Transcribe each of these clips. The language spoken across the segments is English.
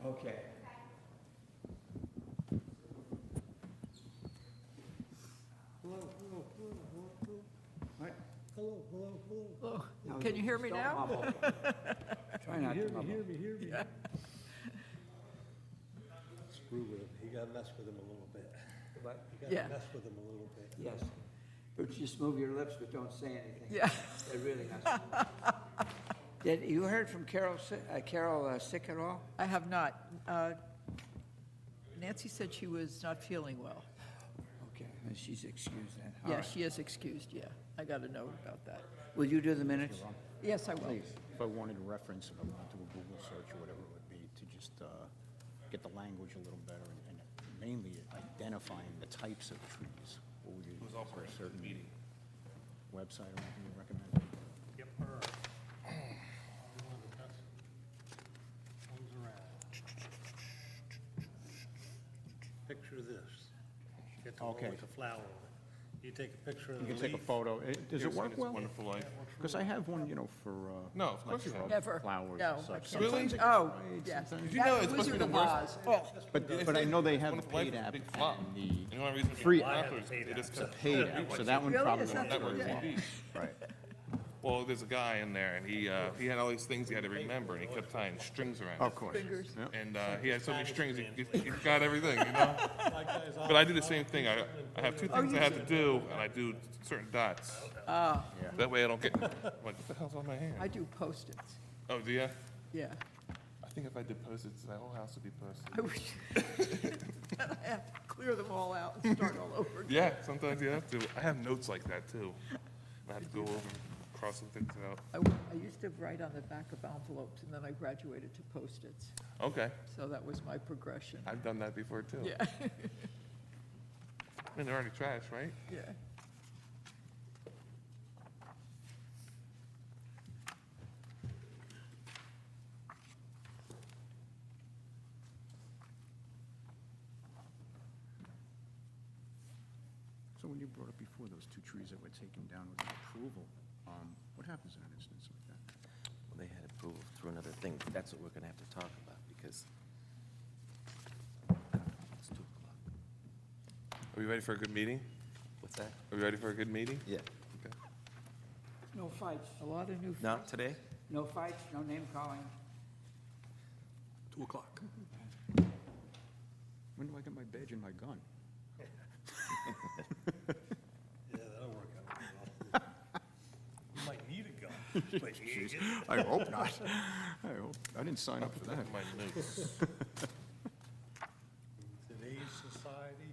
Okay. What? Oh, No, can you hear me don't now? mumble. Try not to mumble. Yeah. Screw with him, you gotta mess with him a little bit. What? You Yeah. gotta mess with him a little bit. Yes. But just move your lips, but don't say anything. Yeah. They're really not. Did, you heard from Carol sick at all? I have not. Nancy said she was not feeling well. Okay, then she's excused then. All Yeah, right. she is excused, yeah. I got a note about that. Will you do the minutes? Yes, I will. Please. If I wanted to reference, if I went to a Google search or whatever it would be, to just get the language a little better and mainly identifying the types of trees. What would you, is there a certain website or anything you recommend? Yep. One of the best ones around. Picture this. Get the one Okay. with the flower on it. You take a picture of You the can take a leaf. photo. Does it work well? Wonderful Life. Because I have one, you know, for, No, of course you have. Never. flowers No, and I such. can't. Really? Oh, yes. Did you know it's supposed to be Wizard the of worst? Oz. But I know they have the Wonderful Life paid is a app big flop. and the You know, the reason it's free popular app. is they just It's a got paid app, so that one Really? probably Is won't that work the- very well. TV. Right. Well, there's a guy in there, and he had all these things he had to remember, and he kept tying strings around. Of course. Fingers. Yeah. And he had so many strings, he got everything, you know? But I do the same thing. I have two things I have to do, and I do certain dots. Ah, That way I don't get, I'm like, what the hell's on my hand? I do Post-its, Oh, do ya? yeah. I think if I did Post-its, that whole house would be Post-its. I wish, I have to clear them all out and start all over again. Yeah, sometimes you have to. I have notes like that, too. I have to go over and cross some things out. I used to write on the back of envelopes, and then I graduated to Post-its, Okay, so that was my progression. I've done that before, too. Yeah, I mean, they're already trash, right? yeah. So when you brought up before those two trees that were taken down without approval, what happens in an instance like that? Well, they had approval through another thing, but that's what we're gonna have to talk about, because it's 2:00. Are we ready for a good meeting? What's that? Are we ready for a good meeting? Yeah. Okay. No fights. A lot of new. Not today? No fights, no name calling. 2:00. When do I get my badge and my gun? Yeah, that'll work out well. You might need a gun, but you ain't getting it. I hope not. I didn't sign up for that. My notes. Today's society,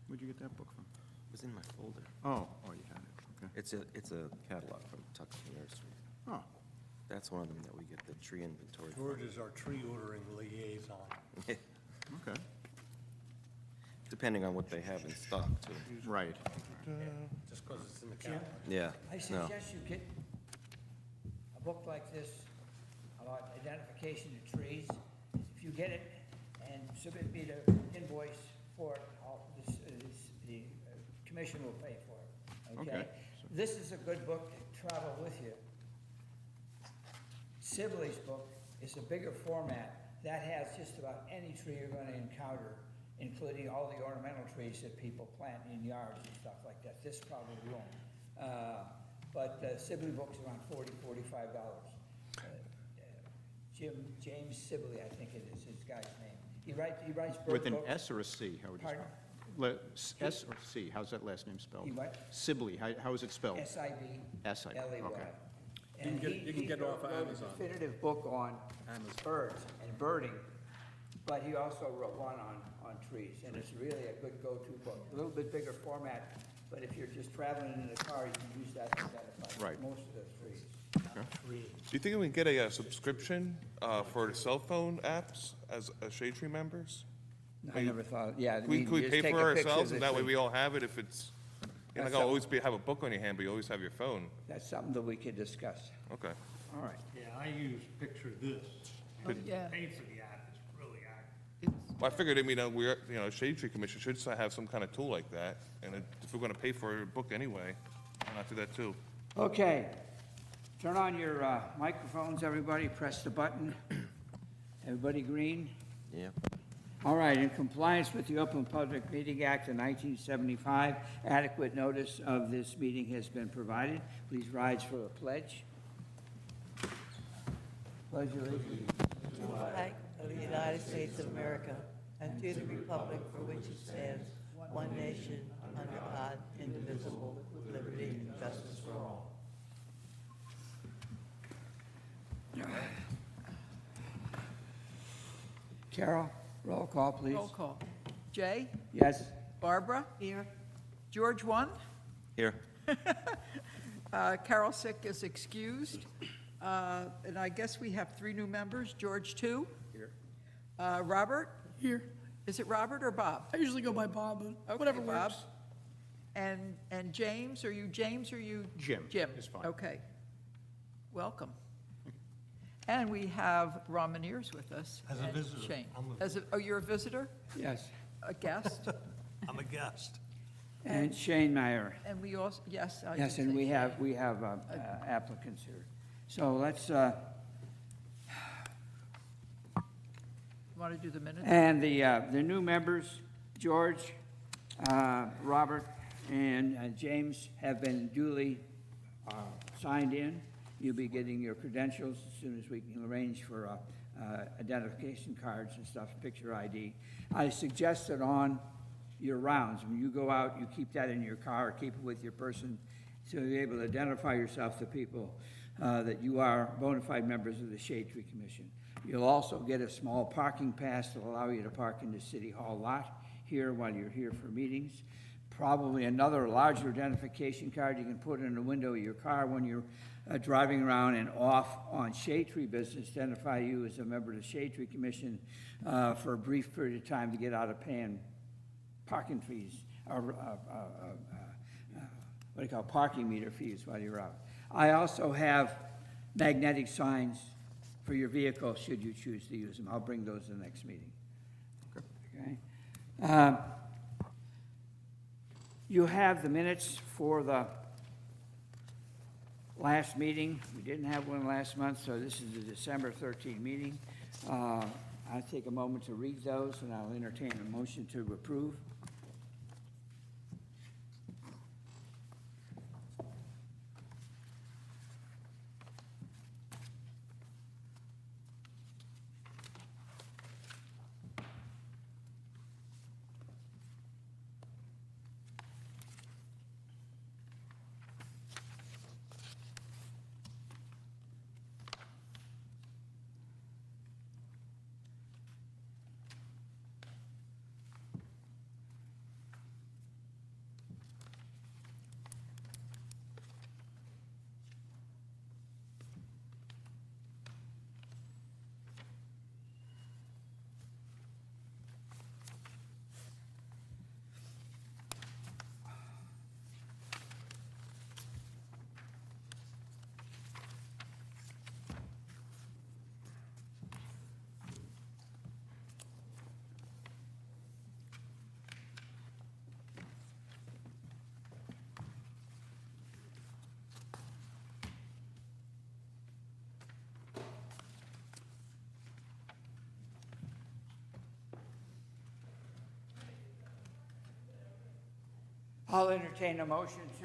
Where'd you get that book from? It was in my folder. Oh, you had it, okay. It's a catalog from Tucson Nursery. Oh, That's one of them that we get the tree inventory from. George is our tree ordering liaison. okay. Depending on what they have in stock, too. Right. Just because it's in the catalog. Yeah, I no. suggest you get a book like this about identification of trees. If you get it and submit me the invoice for it, the commission will pay for it, okay? Okay. This is a good book to travel with you. Sibley's book is a bigger format. That has just about any tree you're gonna encounter, including all the ornamental trees that people plant in yards and stuff like that. This probably won't. But Sibley book's around $45. James Sibley, I think it is his guy's name. He writes bird With an books. S or a C, how would you spell Pardon? it? S or C, how's that last name spelled? You what? Sibley, how is it spelled? S-I-B-L-E-Y. S-I-B, okay. And you can get it off of wrote Amazon. a definitive book on birds and birding, but he also wrote one on trees, and it's really a good go-to book. A little bit bigger format, but if you're just traveling in a car, you can use that to identify Right. most of the trees. Do you think we can get a subscription for the cell phone apps as shade tree members? I never thought, yeah. Can we just pay take for a picture ourselves, of and the that way tree. we all have it if it's, you're not That's gonna always have a book on your hand, but you always have your phone. That's something that we could discuss. Okay. All right. Yeah, I use picture this. Oh, yeah. Paints of the app is really accurate. Well, I figured, Shade Tree Commission should have some kind of tool like that, and if we're gonna pay for a book anyway, Why not do that too? Okay, turn on your microphones, everybody, press the button. Everybody green? Yeah. All right, in compliance with the Open Public Meeting Act of 1975, adequate notice of this meeting has been provided. Please rise for the pledge. Pledge allegiance. To the flag of the United States of America and to the republic for which it stands, one nation, under God, indivisible, with liberty and justice for all. Carol, roll call, please. Roll call. Jay? Yes? Barbara? Here. George, 1. Here. Carol Sick is excused. And I guess we have 3 new members. George, 2. Here. Robert? Here. Is it Robert or Bob? I usually go by Bob, but Okay, whatever Bob. works. And James, are you James or you? Jim Jim. is fine. Okay. Welcome. And we have Ron Meneers with us. As a and visitor. Shane. I'm a- Oh, you're a visitor? Yes. A guest? I'm a guest. And Shane Meyer. And we also, yes. I Yes, did and say we have applicants here. So let's, Want to do the minutes? and the new members, George, Robert, and James have been duly signed in. You'll be getting your credentials as soon as we can arrange for identification cards and stuff, picture ID. I suggest that on your rounds, when you go out, you keep that in your car, keep it with your person, so you're able to identify yourself to people that you are bona fide members of the Shade Tree Commission. You'll also get a small parking pass to allow you to park in the City Hall lot here while you're here for meetings. Probably another larger identification card you can put in the window of your car when you're driving around and off on Shade Tree business, identify you as a member of the Shade Tree Commission for a brief period of time to get out of paying parking fees, or what do you call, parking meter fees while you're out. I also have magnetic signs for your vehicle, should you choose to use them. I'll bring those to the next meeting. Okay? You have the minutes for the last meeting. We didn't have one last month, so this is the December 13 meeting. I'll take a moment to read those, and I'll entertain a motion to approve. I'll entertain a motion to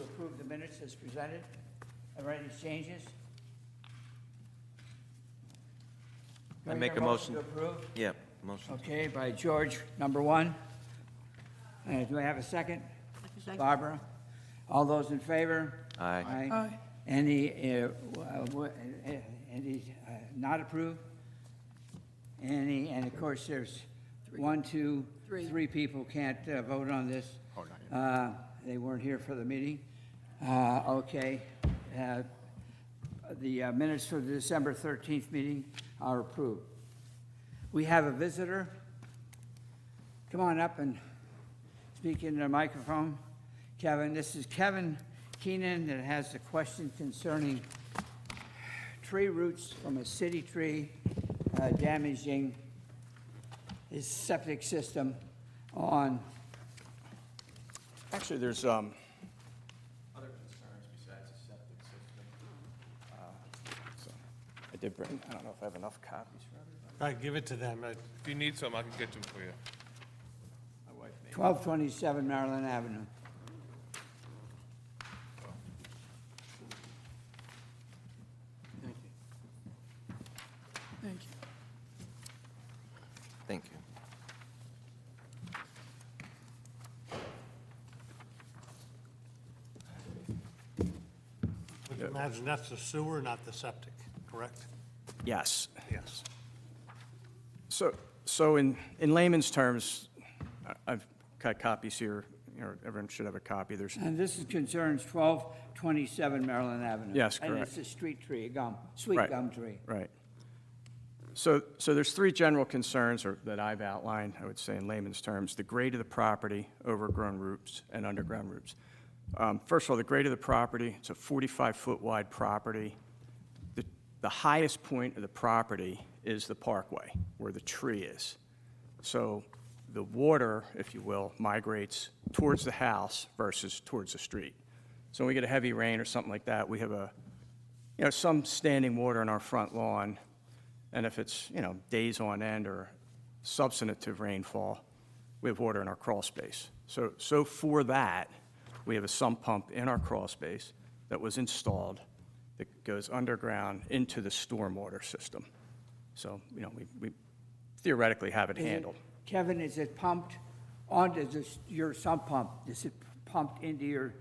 approve the minutes as presented. Are there any changes? Do I hear make a motion. To approve? Yep, motion. Okay, by George, number 1. Do I have a second? Second. Barbara? All those in favor? Aye. Aye. Any not approved? Any, and of course, there's 1, 2, Three. 3 people can't vote on this. Oh, not yet. They weren't here for the meeting. Okay. The minutes for the December 13th meeting are approved. We have a visitor. Come on up and speak into the microphone. Kevin, this is Kevin Keenan that has a question concerning tree roots from a city tree damaging his septic system on Actually, there's other concerns besides the septic system. So I did bring, I don't know if I have enough copies for everybody. All right, give it to them. If you need some, I can get them for you. My wife made 1227 Maryland Avenue. Thank you. Thank you. Would you imagine that's the sewer, not the septic, correct? Yes. Yes. So in layman's terms, I've got copies here, everyone should have a copy. There's, And this is concerns 1227 Maryland Avenue. Yes, And correct. it's a street tree, a gum, sweet Right. gum tree. right. So there's three general concerns that I've outlined, I would say in layman's terms: the grade of the property, overgrown roots, and underground roots. First of all, the grade of the property, it's a 45-foot wide property. The highest point of the property is the parkway, where the tree is. So the water, if you will, migrates towards the house versus towards the street. So when we get a heavy rain or something like that, we have some standing water in our front lawn, and if it's, days on end or substantive rainfall, we have water in our crawl space. So for that, we have a sump pump in our crawl space that was installed that goes underground into the stormwater system. So, we theoretically have it Is it- handled. Kevin, is it pumped onto your sump pump? Is it pumped into your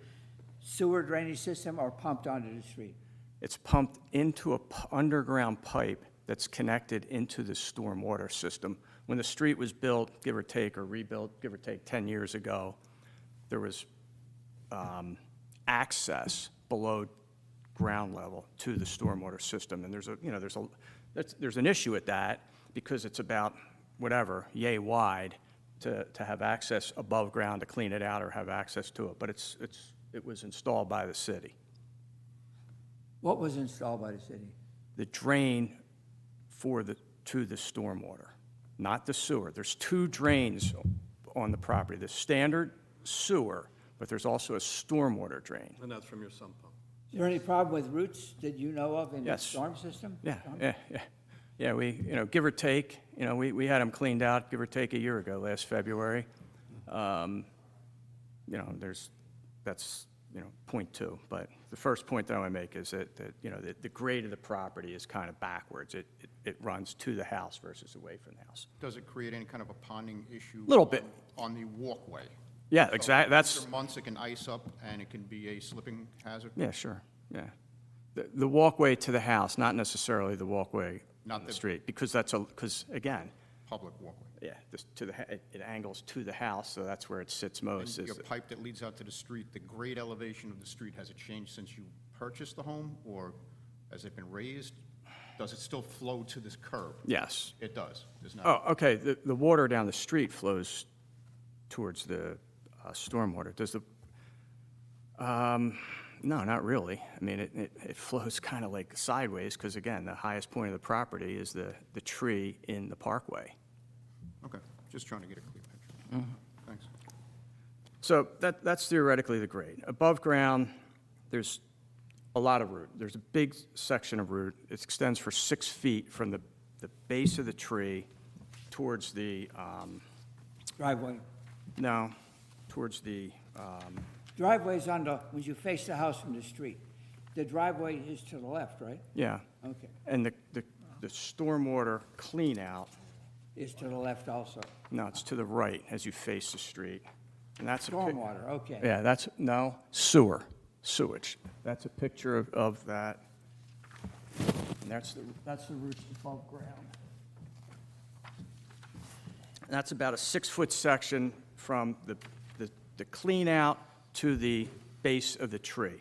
sewer drainage system or pumped onto the street? It's pumped into a underground pipe that's connected into the stormwater system. When the street was built, give or take, or rebuilt, give or take 10 years ago, there was access below ground level to the stormwater system. And there's an issue with that because it's about, yay wide to have access above ground to clean it out or have access to it. But it was installed by the city. What was installed by the city? The drain to the stormwater, not the sewer. There's two drains on the property, the standard sewer, but there's also a stormwater drain. And that's from your sump pump. Is there any problem with roots that you know of in the Yes. storm system? Yeah, we, give or take, we had them cleaned out, give or take, a year ago, last February. That's point two. But the first point that I want to make is that the grade of the property is kind of backwards. It runs to the house versus away from the house. Does it create any kind of a ponding issue? Little bit. On the walkway? Yeah, So exactly, that's, after months, it can ice up and it can be a slipping hazard? yeah, sure, yeah. The walkway to the house, not necessarily the walkway Not on the the- street, because again, Public walkway? yeah, it angles to the house, so that's where it sits most. And is your pipe that leads out to the street, the grade elevation of the street, has it changed since you purchased the home? Or has it been raised? Does it still flow to this curb? Yes. It does? There's not? Oh, okay, the water down the street flows towards the stormwater. Does no, not really. I mean, it flows kind of like sideways, because again, the highest point of the property is the tree in the parkway. Okay, just trying to get a clear picture. Thanks. So that's theoretically the grade. Above ground, there's a lot of root. There's a big section of root. It extends for 6 feet from the base of the tree towards the, Driveway. towards the, Driveway's when you face the house from the street. The driveway is to the left, right? yeah. Okay. And the stormwater clean out, Is to the left also. no, it's to the right as you face the street. And that's Stormwater, okay. Yeah, sewage. That's a picture of that. And that's the roots above ground. And that's about a 6-foot section from the clean out to the base of the tree.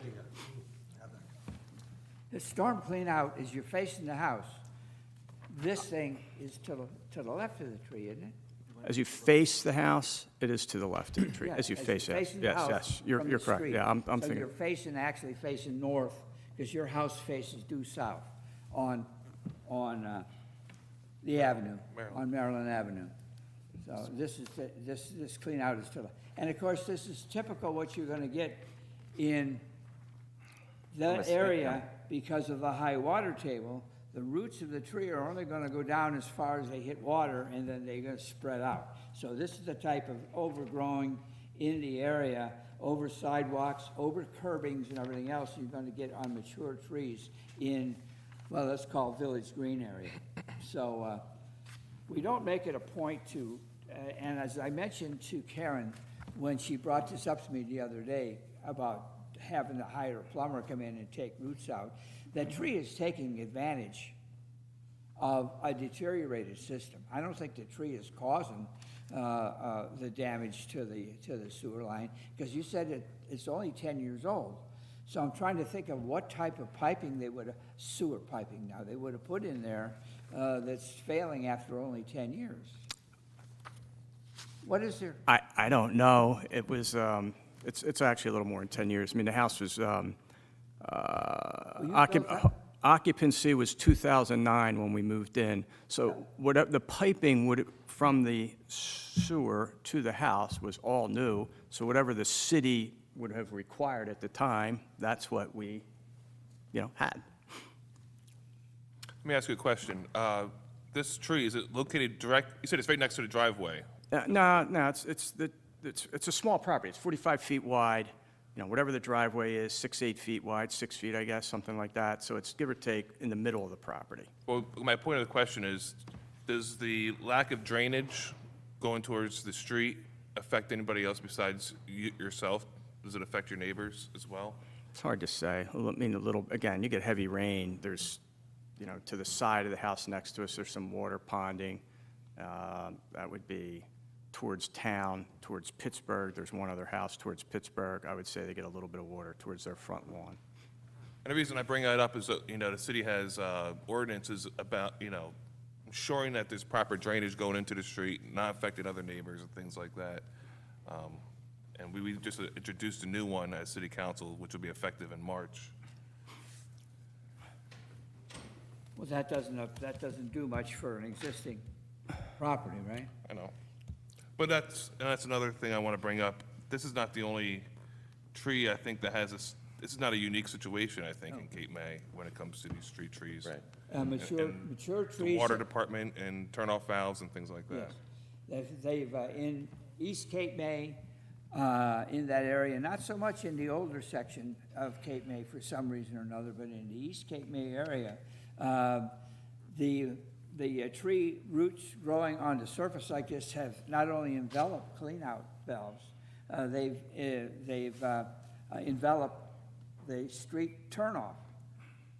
The storm clean out is you're facing the house. This thing is to the left of the tree, isn't it? As you face the house, it is to the left of the tree, Yeah, as you face it. facing the Yes, house yes, from you're the correct. street. Yeah, I'm So thinking, you're actually facing north, because your house faces due south on the avenue, on Maryland Avenue. So this clean out is to, and of course, this is typical what you're gonna get in that area because of the high water table. The roots of the tree are only gonna go down as far as they hit water, and then they're gonna spread out. So this is the type of overgrowing in the area, over sidewalks, over curbings and everything else you're gonna get on mature trees in, well, let's call it Village Green area. So, we don't make it a point to, and as I mentioned to Karen, when she brought this up to me the other day about having to hire a plumber come in and take roots out, that tree is taking advantage of a deteriorated system. I don't think the tree is causing the damage to the sewer line, because you said it's only 10 years old. So I'm trying to think of what type of piping they would, sewer piping now, they would have put in there that's failing after only 10 years. What is there? I don't know. It was, it's actually a little more than 10 years. I mean, the house was, you built that? occupancy was 2009 when we moved in. So whatever, the piping would, from the sewer to the house was all new. So whatever the city would have required at the time, that's what we, had. Let me ask you a question. This tree, is it located you said it's right next to the driveway. No, it's a small property. It's 45 feet wide. Whatever the driveway is, 6, 8 feet wide, 6 feet, I guess, something like that. So it's give or take in the middle of the property. Well, my point of the question is, does the lack of drainage going towards the street affect anybody else besides yourself? Does it affect your neighbors as well? It's hard to say. I mean, again, you get heavy rain. There's, to the side of the house next to us, there's some water ponding. That would be towards town, towards Pittsburgh. There's one other house towards Pittsburgh. I would say they get a little bit of water towards their front lawn. And the reason I bring that up is that, the city has ordinances about, ensuring that there's proper drainage going into the street, not affecting other neighbors and things like that. And we just introduced a new one as city council, which will be effective in March. Well, that doesn't do much for an existing property, right? I know. But that's another thing I want to bring up. This is not the only tree, I think, that has this is not a unique situation, I think, in Cape May when it comes to these street trees. Right. Mature trees. The water department and turn-off valves and things like that. Yes. They've, in East Cape May, in that area, not so much in the older section of Cape May for some reason or another, but in the East Cape May area, the tree roots growing on the surface like this have not only enveloped clean-out valves, they've enveloped the street turn-off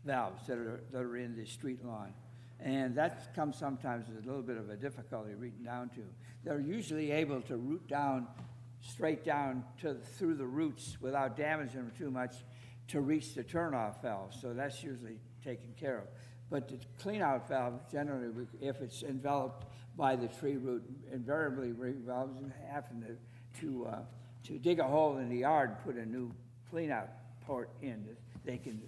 valves that are in the street lawn. And that comes sometimes with a little bit of a difficulty reaching down to. They're usually able to root down, straight down through the roots without damaging them too much to reach the turn-off valve. So that's usually taken care of. But the clean-out valve, generally, if it's enveloped by the tree root, invariably revolves in having to dig a hole in the yard and put a new clean-out port in. They can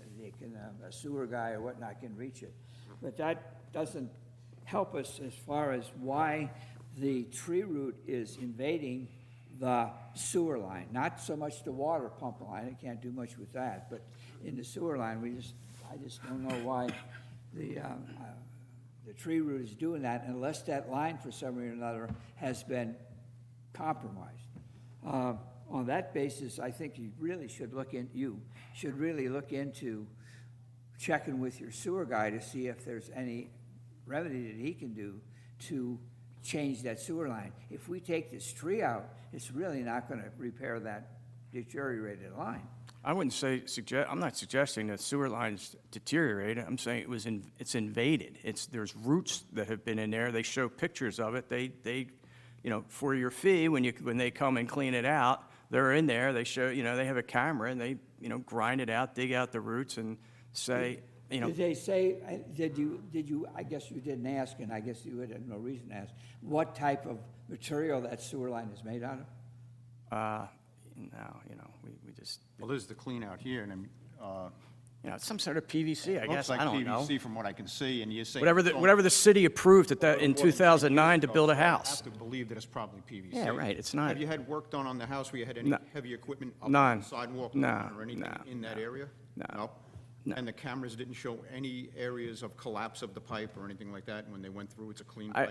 a sewer guy or whatnot can reach it. But that doesn't help us as far as why the tree root is invading the sewer line. Not so much the water pump line, it can't do much with that, but in the sewer line, I just don't know why the tree root is doing that unless that line for some reason or another has been compromised. On that basis, I think you should really look into checking with your sewer guy to see if there's any remedy that he can do to change that sewer line. If we take this tree out, it's really not going to repair that deteriorated line. I wouldn't I'm not suggesting that sewer lines deteriorated. I'm saying it's invaded. There's roots that have been in there. They show pictures of it. They for your fee, when they come and clean it out, they're in there. They show, they have a camera and they, grind it out, dig out the roots and say, Did they say, did you, I guess you didn't ask, and I guess you had no reason to ask, what type of material that sewer line is made out of? No, we just. Well, there's the clean out here, and you know, some sort of PVC, I guess, I don't know. Looks like PVC from what I can see, and you say. Whatever the city approved at that, in 2009 to build a I house. have to believe that it's probably PVC. Yeah, right, it's not. Have you had work done on the house where you had any No. heavy equipment up None. on the sidewalk? No, Or anything no, in that area? no, no. And the cameras didn't show any areas of collapse of the pipe or anything like that? When they went through, it's a clean pipe?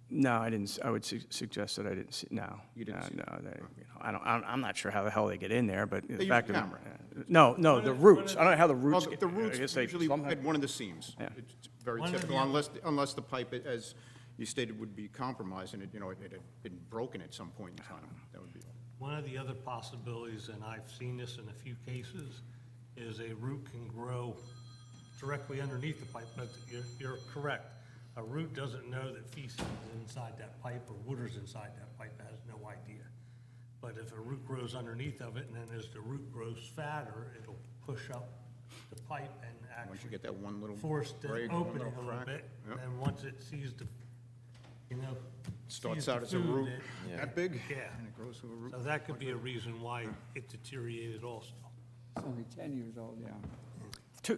No, I didn't, I would suggest that I didn't see, no. You didn't see No, I'm not sure how the hell they get in there, but the use fact a of. camera. No, the roots, I don't know how the Well, roots. the I roots guess they usually somehow- at one of the seams. Yeah. It's very One of the typical, other- unless the pipe, as you stated, would be compromised and it had been broken at some point in time. That would be all. One of the other possibilities, and I've seen this in a few cases, is a root can grow directly underneath the pipe, but you're correct. A root doesn't know that feces is inside that pipe or water's inside that pipe, it has no idea. But if a root grows underneath of it, and then as the root grows fatter, it'll push up the pipe and Once you actually get that one little force the break, one opening little a little crack, bit. yep. And once it sees the, you know. Starts sees the out as a food, root it- that big, Yeah. and it grows to a root. So that could be a reason why it deteriorated also. It's only 10 years old, yeah.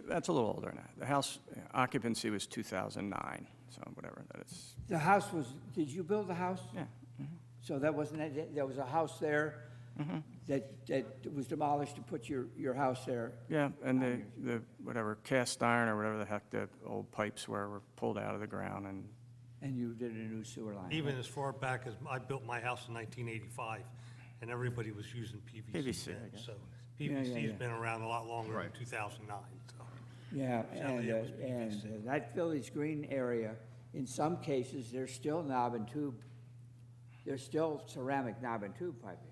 That's a little older than that. The house occupancy was 2009, so whatever, that is, The house was, did you build the house? yeah. So that wasn't, there was a house there that was demolished to put your house there? Yeah, and the, whatever, cast iron or whatever the heck the old pipes were pulled out of the ground, and And you did a new sewer line? Even as far back as, I built my house in 1985, and everybody was using PVC PVC, then. I guess. So yeah, PVC's yeah. been around a lot longer than Right. 2009, so. Yeah, Sadly, it was and PVC. that Village Green area, in some cases, there's still knob and tube, there's still ceramic knob and tube piping.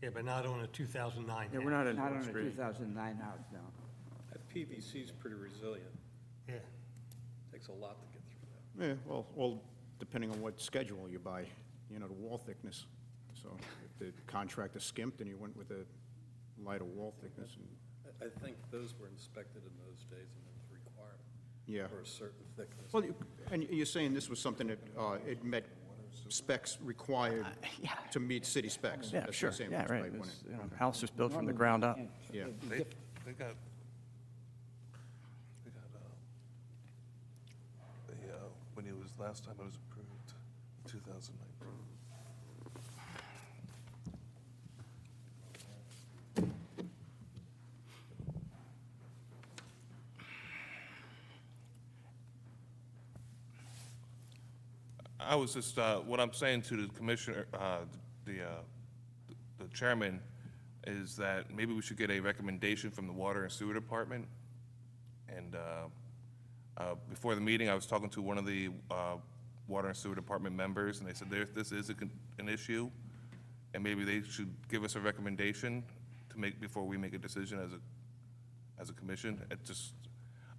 Yeah, but not on a 2009 yeah, house. we're not in Not on Village a Green. 2009 house, no. That PVC's pretty resilient. Yeah. Takes a lot to get through that. Yeah, well, all depending on what schedule you buy, you know, the wall thickness. So if the contractor skimped and you went with a lighter wall thickness, and, I think those were inspected in those days and it was required yeah. for a certain thickness. Well, and you're saying this was something that it met specs required yeah. to meet city specs? Yeah, That's what sure, you're saying yeah, when right. this pipe went It's, in. you know, House was built from the ground up. Yeah. They got, when it was, last time it was approved, 2019. I was just, what I'm saying to the commissioner, the chairman, is that maybe we should get a recommendation from the Water and Sewer Department. And before the meeting, I was talking to one of the Water and Sewer Department members, and they said this is an issue, and maybe they should give us a recommendation to make, before we make a decision as a commission. It just,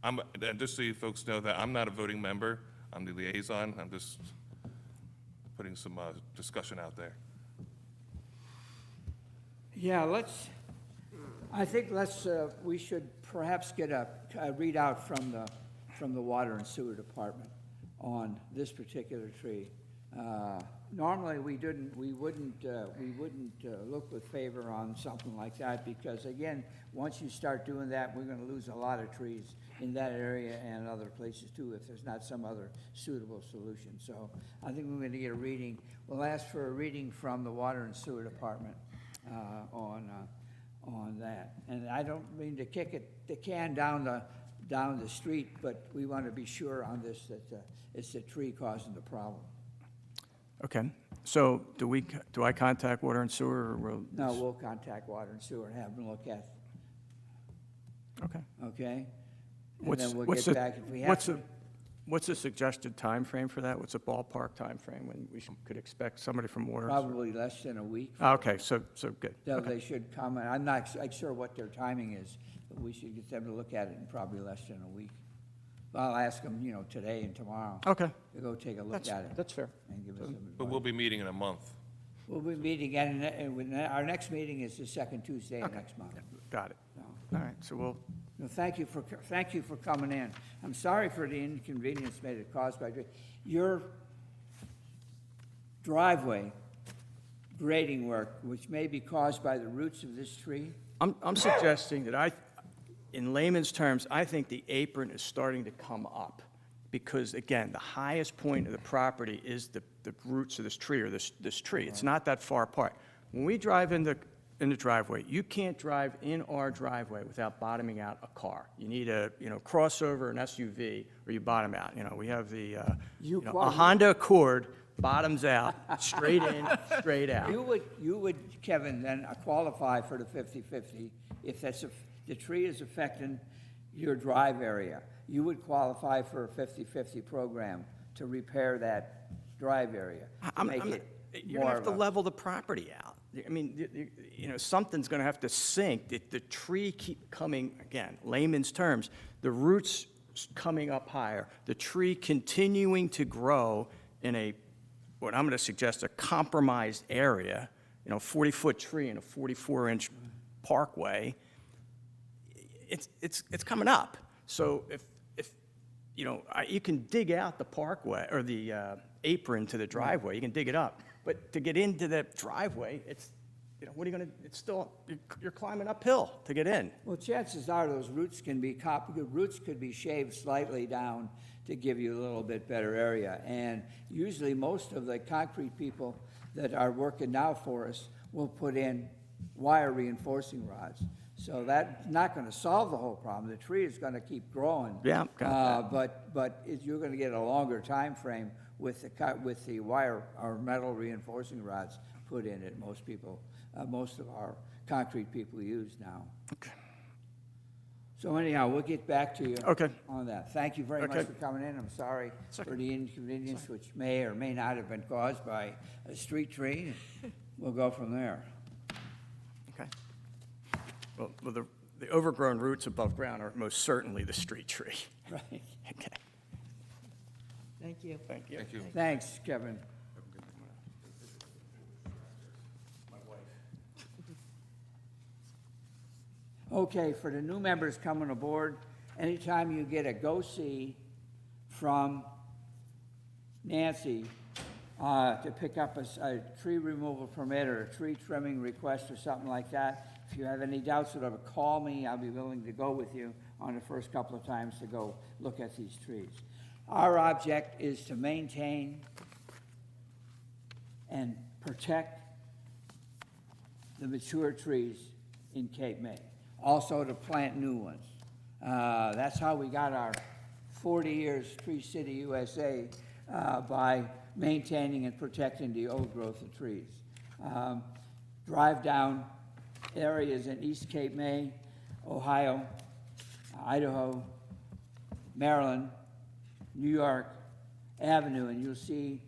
and just so you folks know that I'm not a voting member, I'm the liaison, I'm just putting some discussion out there. Yeah, we should perhaps get a readout from the Water and Sewer Department on this particular tree. Normally, we wouldn't look with favor on something like that, because again, once you start doing that, we're gonna lose a lot of trees in that area and other places too, if there's not some other suitable solution. So I think we're gonna get a reading, we'll ask for a reading from the Water and Sewer Department on that. And I don't mean to kick the can down the street, but we want to be sure on this that it's the tree causing the problem. Okay, so do I contact Water and Sewer, or will? No, we'll contact Water and Sewer and have them look at, Okay. okay? And What's- then we'll what's get the- back if we have what's to. the- What's the suggested time frame for that? What's a ballpark time frame when we could expect somebody from Water? and Sewer? Probably less than a week. Okay, so good. Though Okay. they should come, and I'm not sure what their timing is, but we should get them to look at it in probably less than a week. I'll ask them, today and tomorrow. Okay, To go take a look that's, at it. that's fair. And give us some But advice. we'll be meeting in a month. We'll be meeting, and our next meeting is the second Tuesday of next month. Got it. So, All right, so we'll, no, thank you for coming in. I'm sorry for the inconvenience made it caused by your driveway grading work, which may be caused by the roots of this tree. I'm suggesting that in layman's terms, I think the apron is starting to come up because, again, the highest point of the property is the roots of this tree or this tree. It's not that far apart. When we drive in the driveway, you can't drive in our driveway without bottoming out a car. You need a, crossover, an SUV, or you bottom out. We have the, a Honda Accord bottoms out, straight in, straight out. You would, Kevin, then qualify for the 50/50 if the tree is affecting your drive area. You would qualify for a 50/50 program to repair that drive area, to make it You're going to have to level the property out. I mean, something's going to have to sink. The tree keep coming, again, layman's terms, the roots coming up higher, the tree continuing to grow in what I'm going to suggest, a compromised area, 40-foot tree in a 44-inch parkway. It's coming up. So if you can dig out the parkway or the apron to the driveway, you can dig it up. But to get into the driveway, what are you going to, it's still, you're climbing uphill to get in. Well, chances are those roots could be shaved slightly down to give you a little bit better area. And usually most of the concrete people that are working now for us will put in wire reinforcing rods. So that's not going to solve the whole problem. The tree is going to keep growing. Yeah, got that. But you're going to get a longer time frame with the wire or metal reinforcing rods put in it. Most of our concrete people use now. Okay. So anyhow, we'll get back to you Okay. on that. Thank you very Okay. much for coming in. I'm sorry for the inconvenience which may or may not have been caused by a street tree. We'll go from there. Okay. Well, the overgrown roots above ground are most certainly the street tree. Right. Okay. Thank you. Thank you. Thank you. Thanks, Kevin. Okay, for the new members coming aboard, anytime you get a go-see from Nancy to pick up a tree removal permit or a tree trimming request or something like that, if you have any doubts, whatever, call me. I'll be willing to go with you on the first couple of times to go look at these trees. Our object is to maintain and protect the mature trees in Cape May. Also to plant new ones. That's how we got our 40 years Tree City USA by maintaining and protecting the old growth of trees. Drive down areas in East Cape May, Ohio, Idaho, Maryland, New York Avenue, and you'll see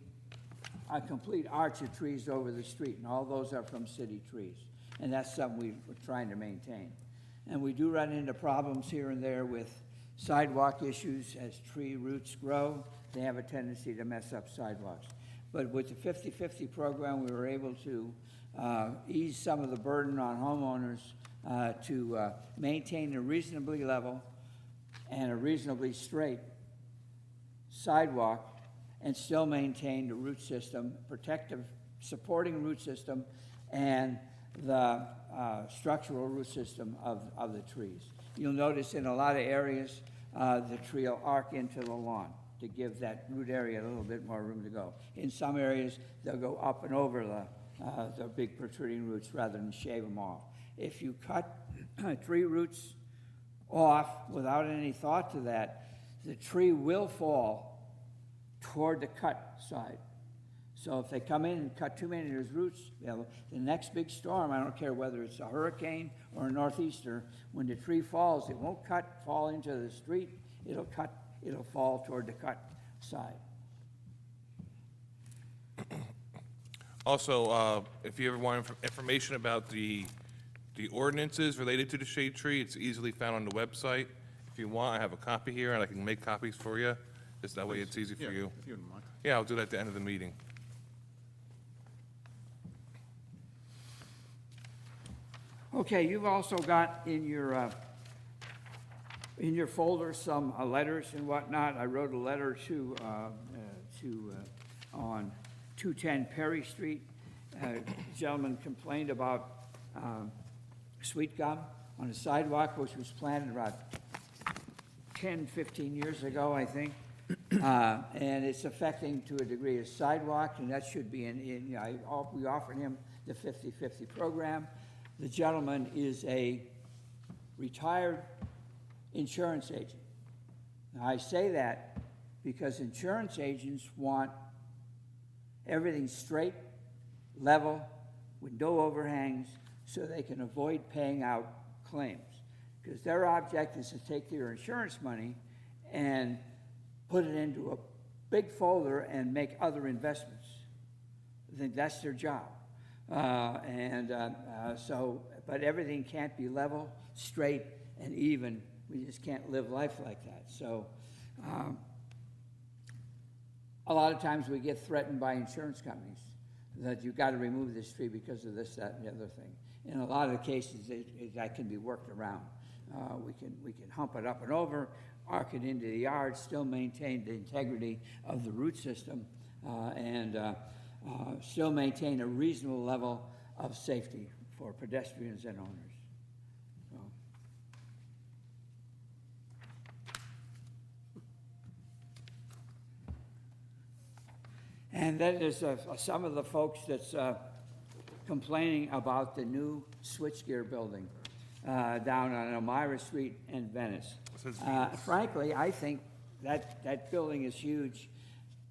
a complete arch of trees over the street, and all those are from city trees. And that's something we're trying to maintain. And we do run into problems here and there with sidewalk issues. As tree roots grow, they have a tendency to mess up sidewalks. But with the 50/50 program, we were able to ease some of the burden on homeowners to maintain a reasonably level and a reasonably straight sidewalk and still maintain the root system, protective, supporting root system, and the structural root system of the trees. You'll notice in a lot of areas, the tree will arc into the lawn to give that root area a little bit more room to go. In some areas, they'll go up and over the big protruding roots rather than shave them off. If you cut tree roots off without any thought to that, the tree will fall toward the cut side. So if they come in and cut too many of those roots, the next big storm, I don't care whether it's a hurricane or a northeaster, when the tree falls, it won't fall into the street, it'll fall toward the cut side. Also, if you ever want information about the ordinances related to the shade tree, it's easily found on the website. If you want, I have a copy here, and I can make copies for you. Just that way it's easy for you. If you wouldn't mind. Yeah, I'll do that at the end of the meeting. Okay, you've also got in your folder some letters and whatnot. I wrote a letter on 210 Perry Street. A gentleman complained about sweet gum on a sidewalk which was planted about 10, 15 years ago, I think. And it's affecting to a degree a sidewalk, and that should be we offered him the 50/50 program. The gentleman is a retired insurance agent. Now, I say that because insurance agents want everything straight, level, with no overhangs, so they can avoid paying out claims. Because their object is to take their insurance money and put it into a big folder and make other investments. I think that's their job. But everything can't be level, straight, and even. We just can't live life like that. So a lot of times we get threatened by insurance companies that you've got to remove this tree because of this, that, and the other thing. In a lot of the cases, that can be worked around. We can hump it up and over, arc it into the yard, still maintain the integrity of the root system, and still maintain a reasonable level of safety for pedestrians and owners. So. And then there's some of the folks that's complaining about the new switchgear building down on Elmira Street and Venice. Frankly, I think that building is huge,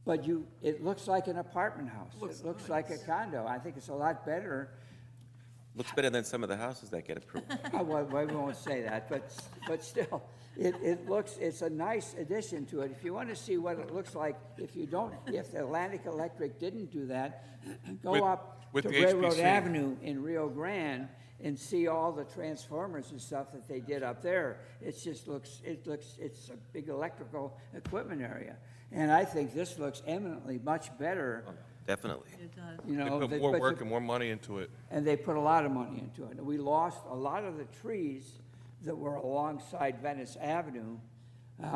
but it looks like an apartment house. It looks like a condo. I think it's a lot better. Looks better than some of the houses that get approved. Well, we won't say that, but still, it's a nice addition to it. If you want to see what it looks like, if the Atlantic Electric didn't do that, go up with to the Railroad HPC. Avenue in Rio Grande and see all the transformers and stuff that they did up there. It's a big electrical equipment area. And I think this looks eminently much better. Definitely. It does. You They know, put more work and more money into it. and they put a lot of money into it. We lost a lot of the trees that were alongside Venice Avenue.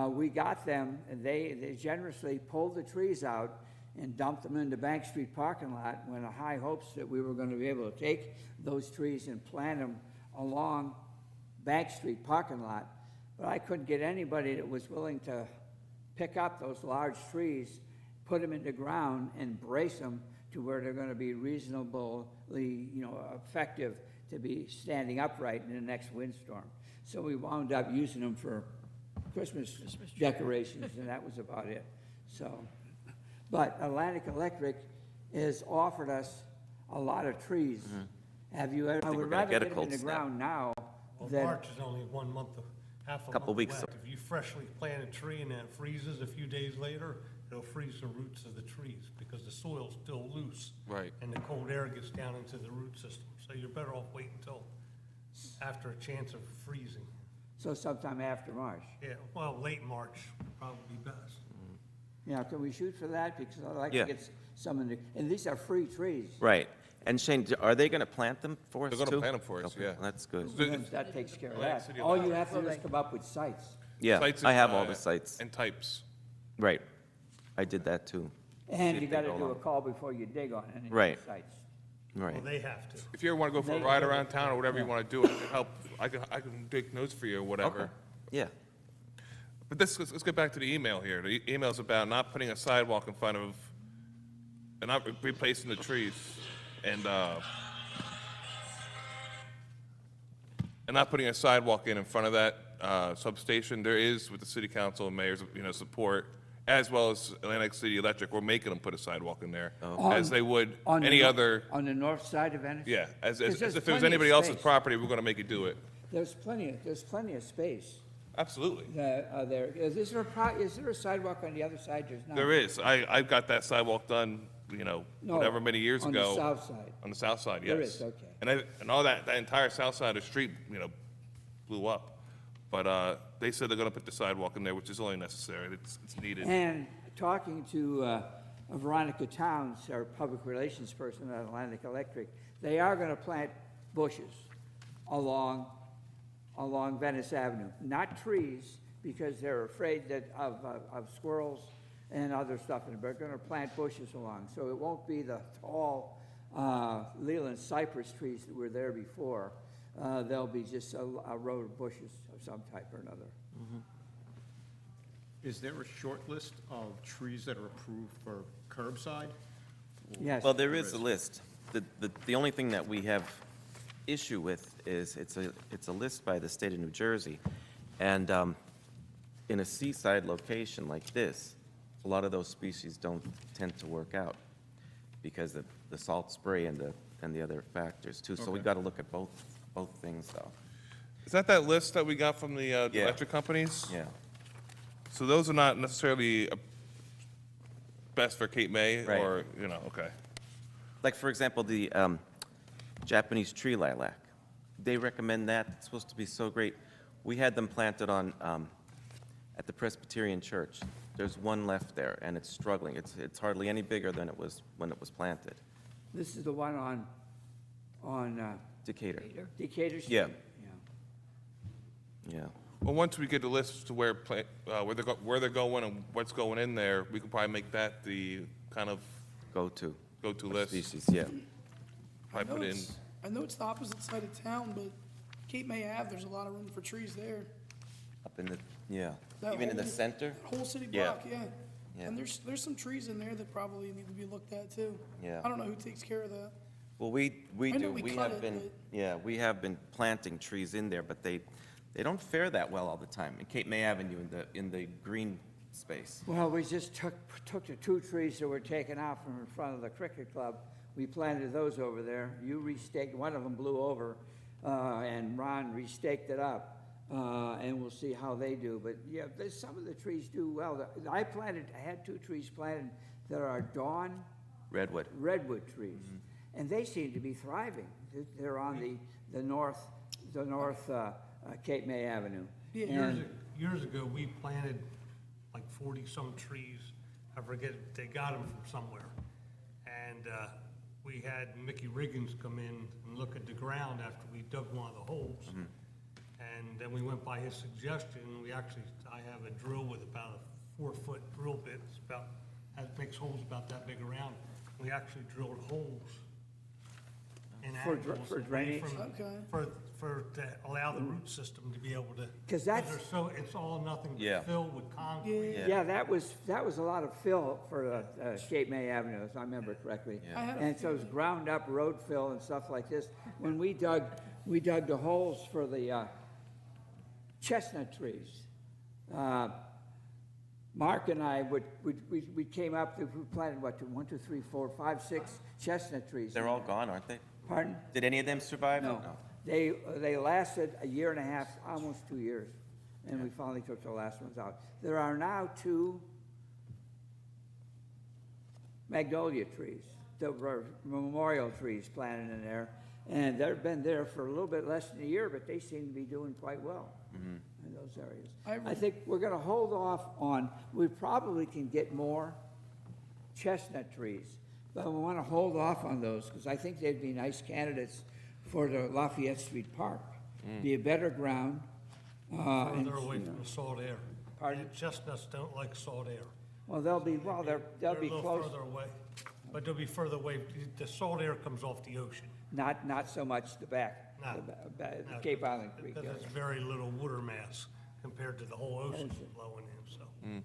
We got them, and they generously pulled the trees out and dumped them into Bank Street parking lot with high hopes that we were going to be able to take those trees and plant them along Bank Street parking lot. But I couldn't get anybody that was willing to pick up those large trees, put them in the ground, and brace them to where they're going to be reasonably, effective to be standing upright in the next windstorm. So we wound up using them for Christmas decorations, and that was about it. So, but Atlantic Electric has offered us a lot of trees. Have you ever? I we're would gonna rather get a get them cold in the snap. ground now Well, than. March is only 1 month, half a Couple month weeks. left. If you freshly plant a tree and then it freezes a few days later, it'll freeze the roots of the trees because the soil's still loose. Right. And the cold air gets down into the root system. So you're better off waiting until after a chance of freezing. So sometime after March. Yeah, well, late March would probably be best. Yeah, can we shoot for that? Because I'd like Yeah. to get some in the, and these are free trees. Right. And Shane, are they going to plant them for us They're too? gonna plant them for us, Okay, yeah. That's good. So That takes care of Atlantic that. City All you allows- have to do is come up with sites. Yeah, Sites I and, have all the sites. And types. Right. I did that too. And if you they gotta go do a along. call before you dig on any of Right. these sites. Right. Well, they have to. If you ever wanna go for a ride around town or whatever you wanna do, I can help, I can take notes for you or whatever. Okay. Yeah. But let's get back to the email here. The email's about not putting a sidewalk in front of, and not replacing the trees, and not putting a sidewalk in front of that substation. There is, with the city council and mayor's, support, as well as Atlantic City Electric, we're making them put a sidewalk in there, as they would On the any nor- other, On the north side of Venice? yeah, as Because there's if it was plenty of anybody else's space. property, we're gonna make you do it. There's plenty of space Absolutely. there. Is there a sidewalk on the other side? There's not. There is. I got that sidewalk done, No, whatever many years on the ago. south side. On the south side, yes. There is, okay. And all that entire south side of the street, blew up. But they said they're gonna put the sidewalk in there, which is only necessary. It's needed. And talking to Veronica Towns, our public relations person at Atlantic Electric, they are gonna plant bushes along Venice Avenue. Not trees, because they're afraid of squirrels and other stuff, and they're gonna plant bushes along. So it won't be the tall Leland cypress trees that were there before. there'll be just a row of bushes of some type or another. Is there a short list of trees that are approved for curbside? Yes. Well, there is a list. The only thing that we have issue with is it's a list by the state of New Jersey. And in a seaside location like this, a lot of those species don't tend to work out because of the salt spray and the other factors too. So we've Okay. got to look at both things though. Is that list that we got from the Yeah. electric companies? Yeah. So those are not necessarily best for Cape May, Right. or, okay. Like, for example, the Japanese tree lilac. They recommend that. It's supposed to be so great. We had them planted on, at the Presbyterian Church. There's one left there, and it's struggling. It's hardly any bigger than it was when it was planted. This is the one on Decatur. Decatur Street? Yeah. Yeah. Well, once we get the list to where they're going and what's going in there, we can probably make that the kind of Go-to. go-to list. Species, yeah. Probably put in, I know it's the opposite side of town, but Cape May Ave, there's a lot of room for trees there. Up in the, yeah. That Even in the whole- center? That whole city Yeah. block, yeah. Yeah. And there's some trees in there that probably need to be looked at too. Yeah. I don't know who takes care of that. Well, we I know do. we We cut have it, been, but- yeah, we have been planting trees in there, but they don't fare that well all the time. In Cape May Avenue, in the green space. Well, we just took the 2 trees that were taken out from in front of the cricket club. We planted those over there. You restaked, one of them blew over, and Ron restaked it up. And we'll see how they do. But yeah, some of the trees do well. I had 2 trees planted that are dawn Redwood. redwood trees, and they seem to be thriving. They're on the north Cape May Avenue. Yeah. And Years ago, we planted like 40-some trees. I forget, they got them from somewhere. And we had Mickey Riggins come in and look at the ground after we dug one of the holes. And then we went by his suggestion. I have a drill with about a 4-foot drill bit. Makes holes about that big around. We actually drilled holes in angles. for away drainage? from- Okay. To allow the root system to be able to. 'Cause that's- It's all nothing Yeah. but fill with concrete. Yeah. Yeah, that was a lot of fill for Cape May Avenue, if I remember correctly. I had a And so it was ground up road fill and stuff like this. When we dug the holes for the chestnut trees. Mark and I we came up, we planted, 1, 2, 3, 4, 5, 6 chestnut trees. They're all gone, aren't they? Pardon? Did any of them survive? No. They lasted a year and a half, almost 2 years, and we finally took the last ones out. There are now 2 magnolia trees, that were memorial trees planted in there, and they've been there for a little bit less than a year, but they seem to be doing quite well in those areas. I think we're gonna hold off on, we probably can get more chestnut trees, but we wanna hold off on those, because I think they'd be nice candidates for the Lafayette Street Park. Be a better ground. and, Further away you know, from the salt air. Pardon? Chestnuts don't like salt air. Well, they'll be close. They're a little further away, but they'll be further away. The salt air comes off the ocean. Not so much the back, No. the Cape Island Creek Because area. it's very little water mass compared to the whole ocean flowing in, so.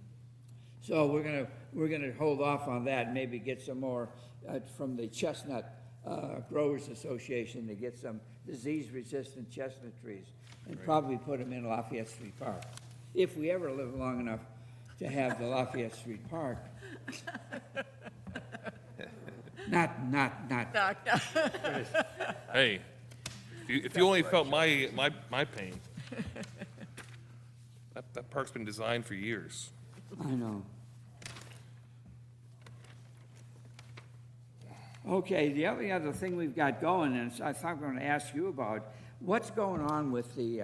So we're gonna hold off on that, and maybe get some more from the Chestnut Growers Association to get some disease-resistant chestnut trees, and probably put them in Lafayette Street Park. If we ever live long enough to have the Lafayette Street Park. Not, hey, if you only felt my pain. That park's been designed for years. I know. Okay, the only other thing we've got going, and I thought I'm going to ask you about, what's going on with the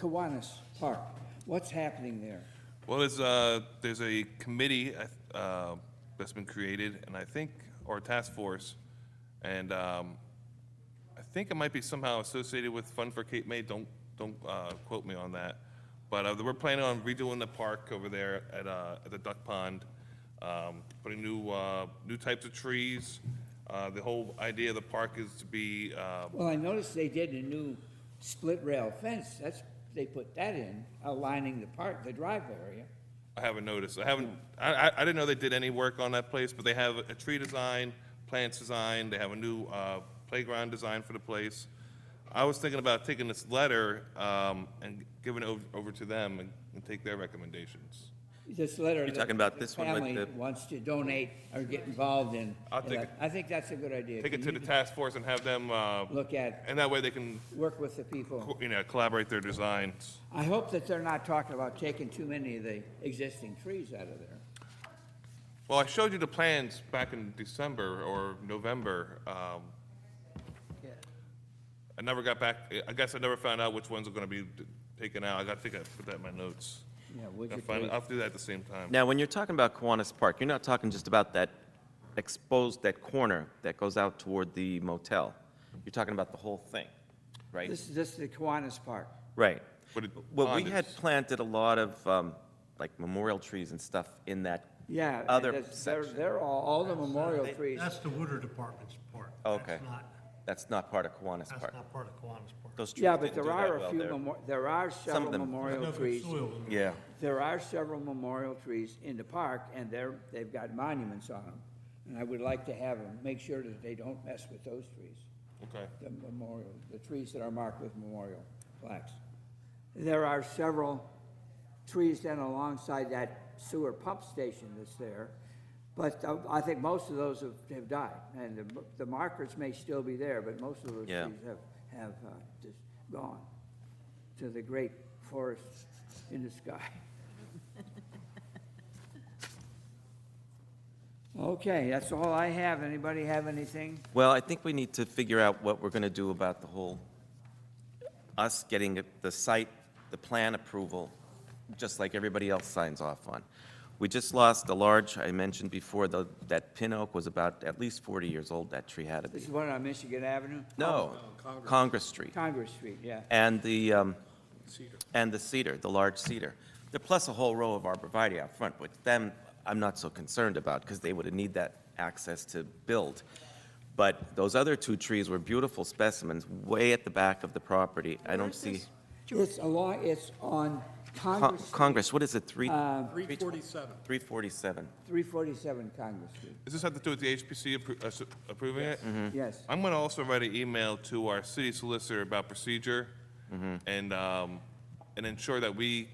Kiwanis Park? What's happening there? Well, there's a committee that's been created, and I think, or a task force, and I think it might be somehow associated with Fund for Cape May. Don't quote me on that. But we're planning on redoing the park over there at the duck pond, putting new types of trees. The whole idea of the park is to be, Well, I noticed they did a new split rail fence, they put that in, aligning the park, the drive area. I haven't noticed. I didn't know they did any work on that place, but they have a tree design, plants design, they have a new playground design for the place. I was thinking about taking this letter and giving it over to them and take their recommendations. This letter. You're talking about this one with Family the- wants to donate or get involved in. I'll take it. I think that's a good idea. Take it to Can the you task force and have them, Look at, and that way they can, work with the people. collaborate their designs. I hope that they're not talking about taking too many of the existing trees out of there. Well, I showed you the plans back in December or November. I never got back, I guess I never found out which ones are gonna be taken out. I think I put that in my notes. Yeah, would you I'll please? do that at the same time. Now, when you're talking about Kiwanis Park, you're not talking just about that exposed, that corner that goes out toward the motel. You're talking about the whole thing, right? This is the Kiwanis Park. Right. But it- Well, we pond had is- planted a lot of, like, memorial trees and stuff in that Yeah. and other they're- section. They're all the memorial trees. That's the Woodard Department's part. Okay. That's not, That's not part of Kiwanis that's Park. not part of Kiwanis Park. Those trees Yeah, but didn't do there that are a well few, there. there are several of them- There's memorial no good trees. soil in there. Yeah. There are several memorial trees in the park, and they've got monuments on them. And I would like to have them, make sure that they don't mess with those trees, Okay. the trees that are marked with memorial plaques. There are several trees then alongside that sewer pump station that's there, but I think most of those have died. And the markers may still be there, but most of those Yeah. trees have just gone to the great forest in the sky. Okay, that's all I have. Anybody have anything? Well, I think we need to figure out what we're going to do about the whole, us getting the site, the plan approval, just like everybody else signs off on. We just lost a large, I mentioned before, that pin oak was about at least 40 years old, that tree had to This be. is one on Michigan Avenue? No, Congress Street. Congress Street, yeah. And the cedar, the large cedar. There plus a whole row of arborvitae out front, but them, I'm not so concerned about, because they would need that access to build. But those other two trees were beautiful specimens, way at the back of the property. I don't see, It's on Congress, Street, Congress, what is it, 347. 347? 347 Congress Street, Does this have to do with the HPC approving it? yes. I'm going to also write an email to our city solicitor about procedure and ensure that we,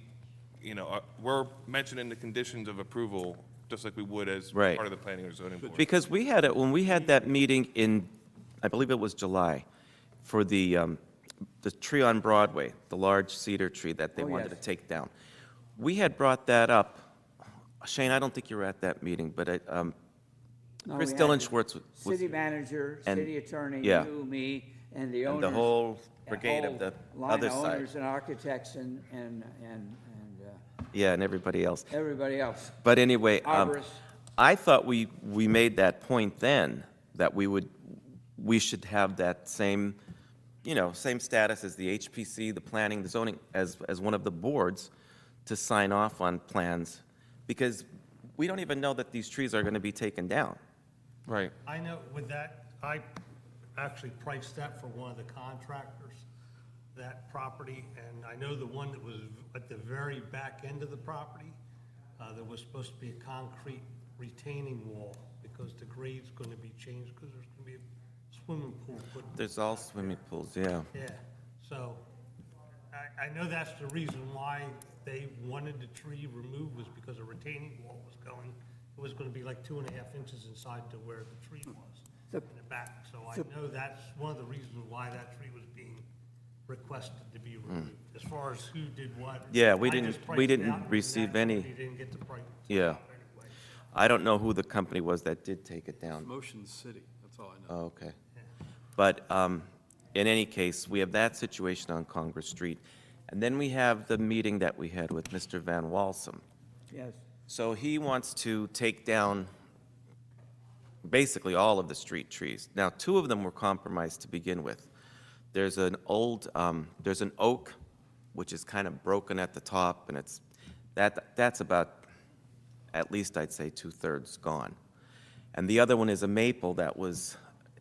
we're mentioning the conditions of approval, just like we would as Right. part of the planning or zoning board. Because we had it, when we had that meeting in, I believe it was July, for the tree on Broadway, the large cedar tree that they Oh, wanted to yes. take down. We had brought that up. Shane, I don't think you were at that meeting, but No, Chris we had Dillenschwartz was City manager, and- city attorney, yeah. you, me, and the and owners. the whole a brigade of whole the line other of side. Owners and architects and Yeah, and everybody else. everybody else. But anyway, Arborists. I thought we made that point then, that we should have that same, same status as the HPC, the planning, the zoning, as one of the boards to sign off on plans, because we don't even know that these trees are going to be taken down. Right. I know with that, I actually priced that for one of the contractors, that property, and I know the one that was at the very back end of the property, there was supposed to be a concrete retaining wall, because the grade's gonna be changed, because there's gonna be a swimming pool put. There's all swimming pools, yeah. Yeah, so, I know that's the reason why they wanted the tree removed, was because a retaining wall was going, it was gonna be like 2.5 inches inside to where the tree was in the back. So I know that's one of the reasons why that tree was being requested to be removed. As far as who did what. Yeah, I just priced it didn't out, and receive that any- company didn't get the price. Yeah. Anyway. I don't know who the company was that did take it down. Motion City, that's all I know. Oh, okay. But in any case, we have that situation on Congress Street. And then we have the meeting that we had with Mr. Van Walsum. Yes. So he wants to take down basically all of the street trees. Now, two of them were compromised to begin with. There's an there's an oak, which is kind of broken at the top, and that's about, at least I'd say 2/3 gone. and the other one is a maple that was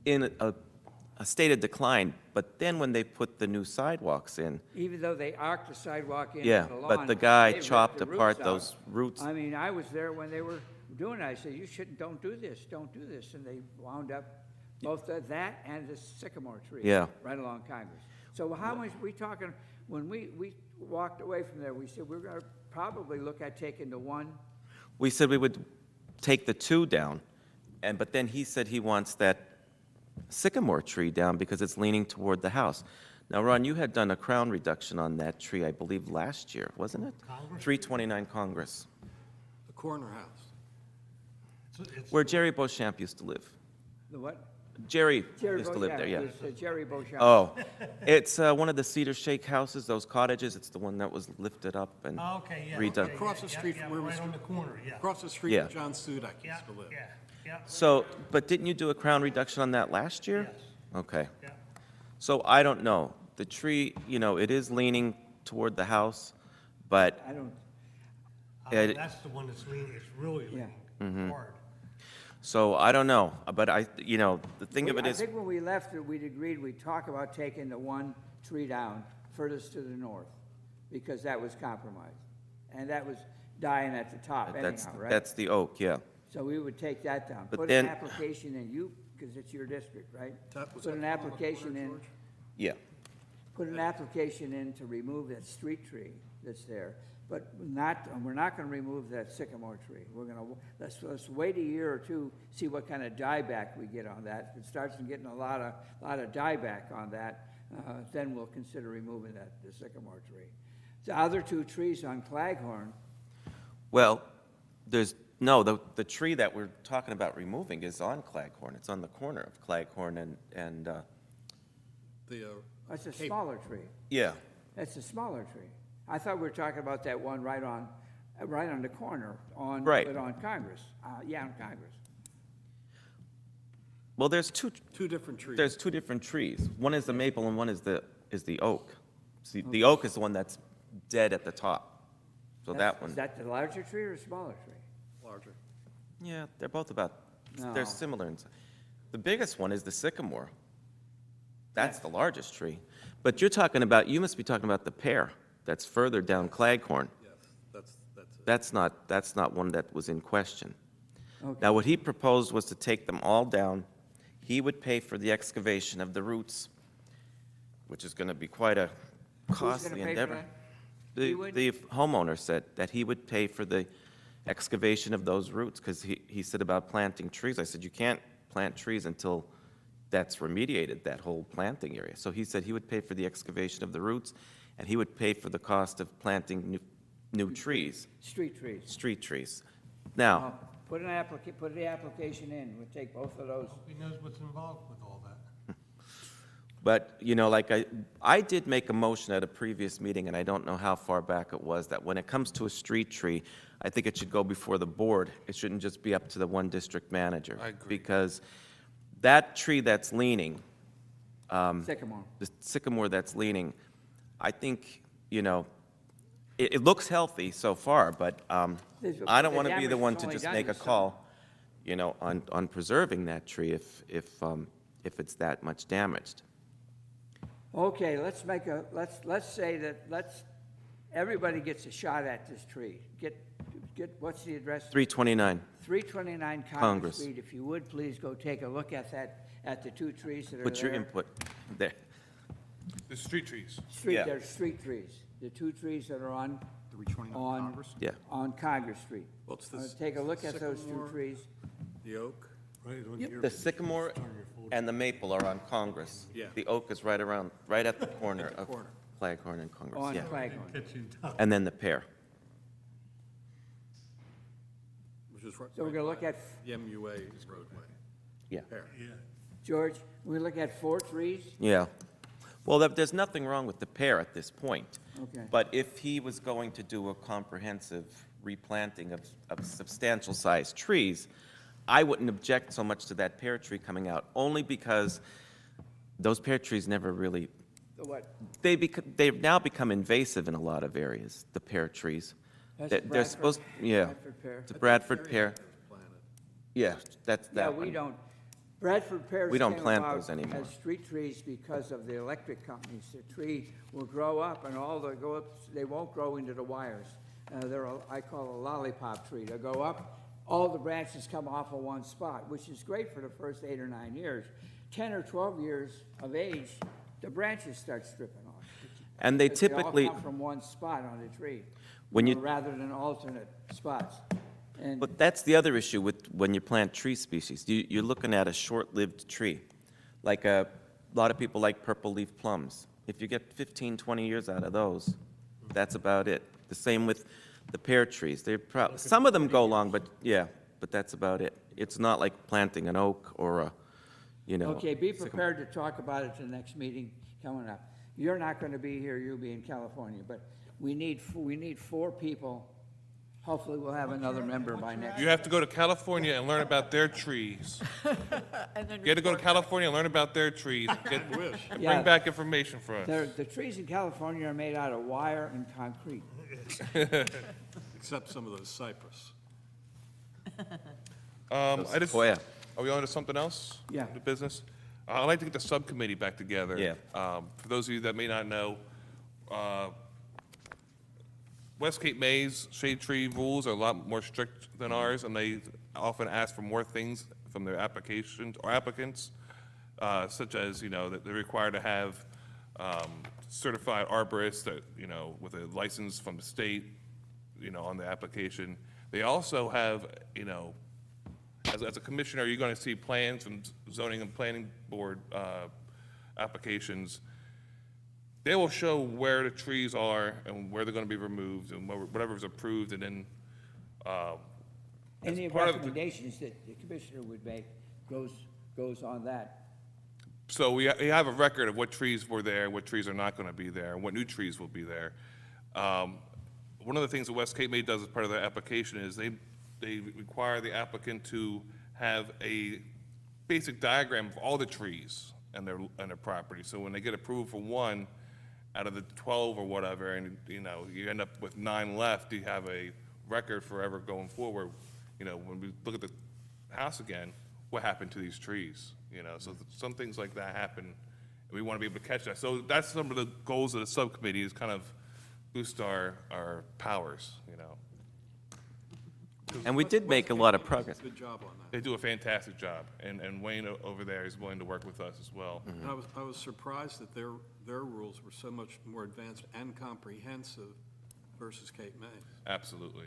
in a state of decline. But then when they put the new sidewalks in, Even though they arced the sidewalk into yeah, the lawn. but the guy they ripped chopped the roots apart out. those roots. I mean, I was there when they were doing it. I said, you shouldn't, don't do this. And they wound up both that and the sycamore tree. Yeah. Right along Congress. So how much, we talking, when we walked away from there, we said, we're gonna probably look at taking the one. We said we would take the 2 down, but then he said he wants that sycamore tree down because it's leaning toward the house. Now, Ron, you had done a crown reduction on that tree, I believe, last year, wasn't it? Congress? 329 Congress, The corner house. It's- where Jerry Beauchamp used to live. The what? Jerry Jerry used to live there, yeah. It's Jerry Beauchamp. Oh, it's one of the Cedar Shake houses, those cottages. It's the one that was lifted up and Okay, yeah. redone. okay, Across the yeah, street yeah, from where right Mr. on the corner, yeah. Across the street Yeah. from John Sudak Yeah, used to live. yeah, yeah. So, but didn't you do a crown reduction on that last year? Yes. Okay. Yeah. So I don't know. The tree, it is leaning toward the house, but I don't, It- That's the one that's leaning, it's really Yeah. leaning hard. so I don't know. But the thing of it I is, think when we left, we'd agreed we'd talk about taking the one tree down furthest to the north, because that was compromised. And that was dying at the top that's, anyhow, right? that's the oak, yeah. So we would take that down. But Put then- an application in, because it's your district, right? Was Put that an the one on the application corner, in, George? Yeah. put an application in to remove that street tree that's there. But we're not gonna remove that sycamore tree. We're gonna, let's wait a year or two, see what kind of dieback we get on that. If it starts getting a lot of dieback on that, then we'll consider removing the sycamore tree. The other 2 trees on Claghorn, Well, the tree that we're talking about removing is on Claghorn. It's on the corner of Claghorn and that's a smaller tree. yeah. That's a smaller tree. I thought we were talking about that one right on the corner on. Right. But on Congress, on Congress. Well, there's two Different trees. There's 2 different trees. One is the maple and one is the oak. See, the oak is the one that's dead at the top. So that one, Is that the larger tree or a smaller tree? Larger. yeah, they're both about, No. they're similar in size. The biggest one is the sycamore. That's the largest tree. But you must be talking about the pear that's further down Claghorn. Yes, that's it. That's not one that was in question. Okay. Now, what he proposed was to take them all down. He would pay for the excavation of the roots, which is going to be quite a costly pay for endeavor. that? He would? The homeowner said that he would pay for the excavation of those roots, because he said about planting trees. I said, you can't plant trees until that's remediated, that whole planting area. So he said he would pay for the excavation of the roots, and he would pay for the cost of planting new trees, Street trees. street trees. Now, Put the application in. We'll take both of those. He knows what's involved with all that. but, like I did make a motion at a previous meeting, and I don't know how far back it was, that when it comes to a street tree, I think it should go before the board. It shouldn't just be up to the one district manager. I agree. Because that tree that's leaning, Sycamore. the sycamore that's leaning, I think, it looks healthy so far, but I don't the want to be the damage one is to only just done make a to some. call, on preserving that tree if it's that much damaged. Okay, let's say that, everybody gets a shot at this tree. Get, what's the address? 329, 329 Congress Congress. Street. If you would, please go take a look at that, at the 2 trees that are there. put your input there. The street trees. Yeah. They're street trees. The 2 trees that are on, 329 on, Congress? Yeah. on Congress Street. Well, it's this- Take a look at those 2 sycamore. trees. The oak. Right on your- The sycamore and the maple are on Congress. Yeah. The oak is right at the corner of corner. Claghorn and Congress, On yeah. Claghorn. Get you down. And then the pear. Which is right. So we're gonna look at, The MUA roadway. Yeah. There. Yeah. George, we look at 4 trees? Yeah. Well, there's nothing wrong with the pear at this point. Okay. But if he was going to do a comprehensive replanting of substantial-sized trees, I wouldn't object so much to that pear tree coming out, only because those pear trees never really, The what? they've now become invasive in a lot of areas, the pear trees. That's They're Bradford- supposed, yeah. Bradford pear. It's a Bradford pear. Planted. Yeah, that's Yeah, that we one. don't. Bradford pears We don't came plant about those anymore. as street trees because of the electric companies. The tree will grow up and all the go up, they won't grow into the wires. I call a lollipop tree. They'll go up, all the branches come off of one spot, which is great for the first 8 or 9 years. 10 or 12 years of age, the branches start stripping off. And they Because typically, all come from one spot on the tree. When you- Rather than alternate spots. And but that's the other issue with when you plant tree species. You're looking at a short-lived tree. Like a lot of people like purple leaf plums. If you get 15, 20 years out of those, that's about it. The same with the pear trees. Some of them go long, but yeah, but that's about it. It's not like planting an oak or a, you know. okay, be prepared to talk about it at the next meeting coming up. You're not gonna be here, you'll be in California, but we need 4 people. Hopefully, we'll have another member by next. You have to go to California and learn about their trees. And then You had to go to California and learn about their trees. Yeah. Bring back information for us. The trees in California are made out of wire and concrete. Except some of those cypress. I just, Sequoia. are we on to something else? Yeah. The business? I'd like to get the subcommittee back together. Yeah. For those of you that may not know, West Cape May's shade tree rules are a lot more strict than ours, and they often ask for more things from their applications or applicants, such as, that they're required to have certified arborists that, with a license from the state, on the application. They also have, as a commissioner, you're going to see plans from zoning and planning board applications. They will show where the trees are and where they're going to be removed and whatever is approved, and then Any part of the- recommendations that the commissioner would make goes on that. so we have a record of what trees were there, what trees are not going to be there, and what new trees will be there. One of the things that West Cape May does as part of their application is they require the applicant to have a basic diagram of all the trees and their property. So when they get approval for one out of the 12 or whatever, and you end up with 9 left, you have a record forever going forward. When we look at the house again, what happened to these trees? So some things like that happen, and we want to be able to catch that. So that's some of the goals of the subcommittee, is kind of boost our powers. And we did make a lot of progress. Good job on that. They do a fantastic job, and Wayne over there is willing to work with us as well. And I was surprised that their rules were so much more advanced and comprehensive versus Cape May. Absolutely.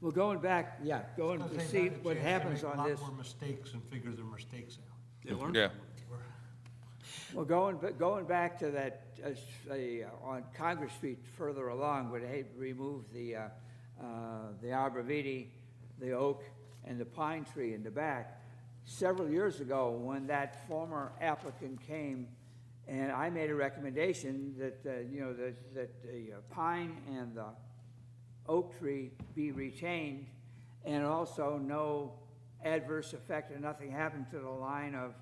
Well, going back to see what happens on this. A lot more mistakes and figure their mistakes out. They learned Yeah. Well, going back to that, on Congress Street further along, where they removed the arborvitae, the oak, and the pine tree in the back. Several years ago, when that former applicant came, and I made a recommendation that, that the pine and the oak tree be retained, and also no adverse effect or nothing happened to the line of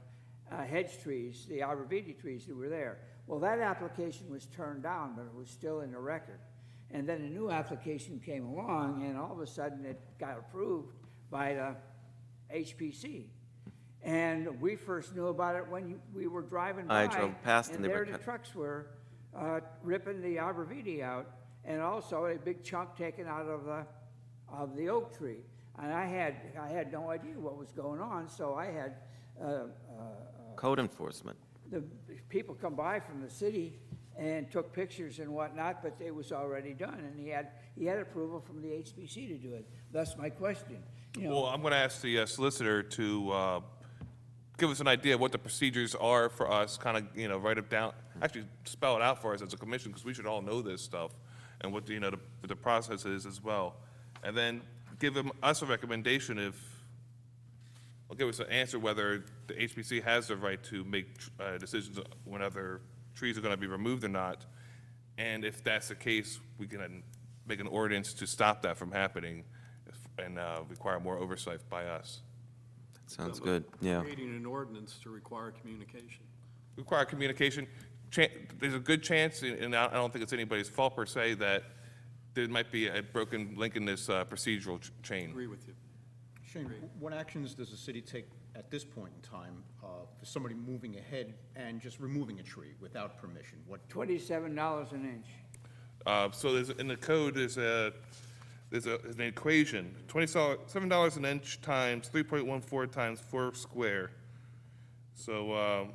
hedge trees, the arborvitae trees that were there. Well, that application was turned down, but it was still in the record. And then a new application came along, and all of a sudden it got approved by the HPC. And we first knew about it when we were driving by. I drove past and they were there the cut. trucks were ripping the arborvitae out, and also a big chunk taken out of the oak tree. And I had no idea what was going on, so I had Code enforcement. the people come by from the city and took pictures and whatnot, but it was already done, and he had approval from the HPC to do it. That's my question. Well, I'm going to ask the solicitor to give us an idea of what the procedures are for us, kind of, write it down, actually spell it out for us as a commission, because we should all know this stuff, and what, the process is as well. And then give us a recommendation or give us an answer whether the HPC has the right to make decisions when other trees are going to be removed or not. And if that's the case, we can make an ordinance to stop that from happening and require more oversight by us. Sounds good, yeah. Creating an ordinance to require communication. Require communication. There's a good chance, and I don't think it's anybody's fault per se, that there might be a broken link in this procedural chain. Agree with you. Shane, what actions does the city take at this point in time for somebody moving ahead and just removing a tree without permission? What, $27 an inch. So there's, in the code, there's an equation, $7 an inch times 3.14 times 4 square. So,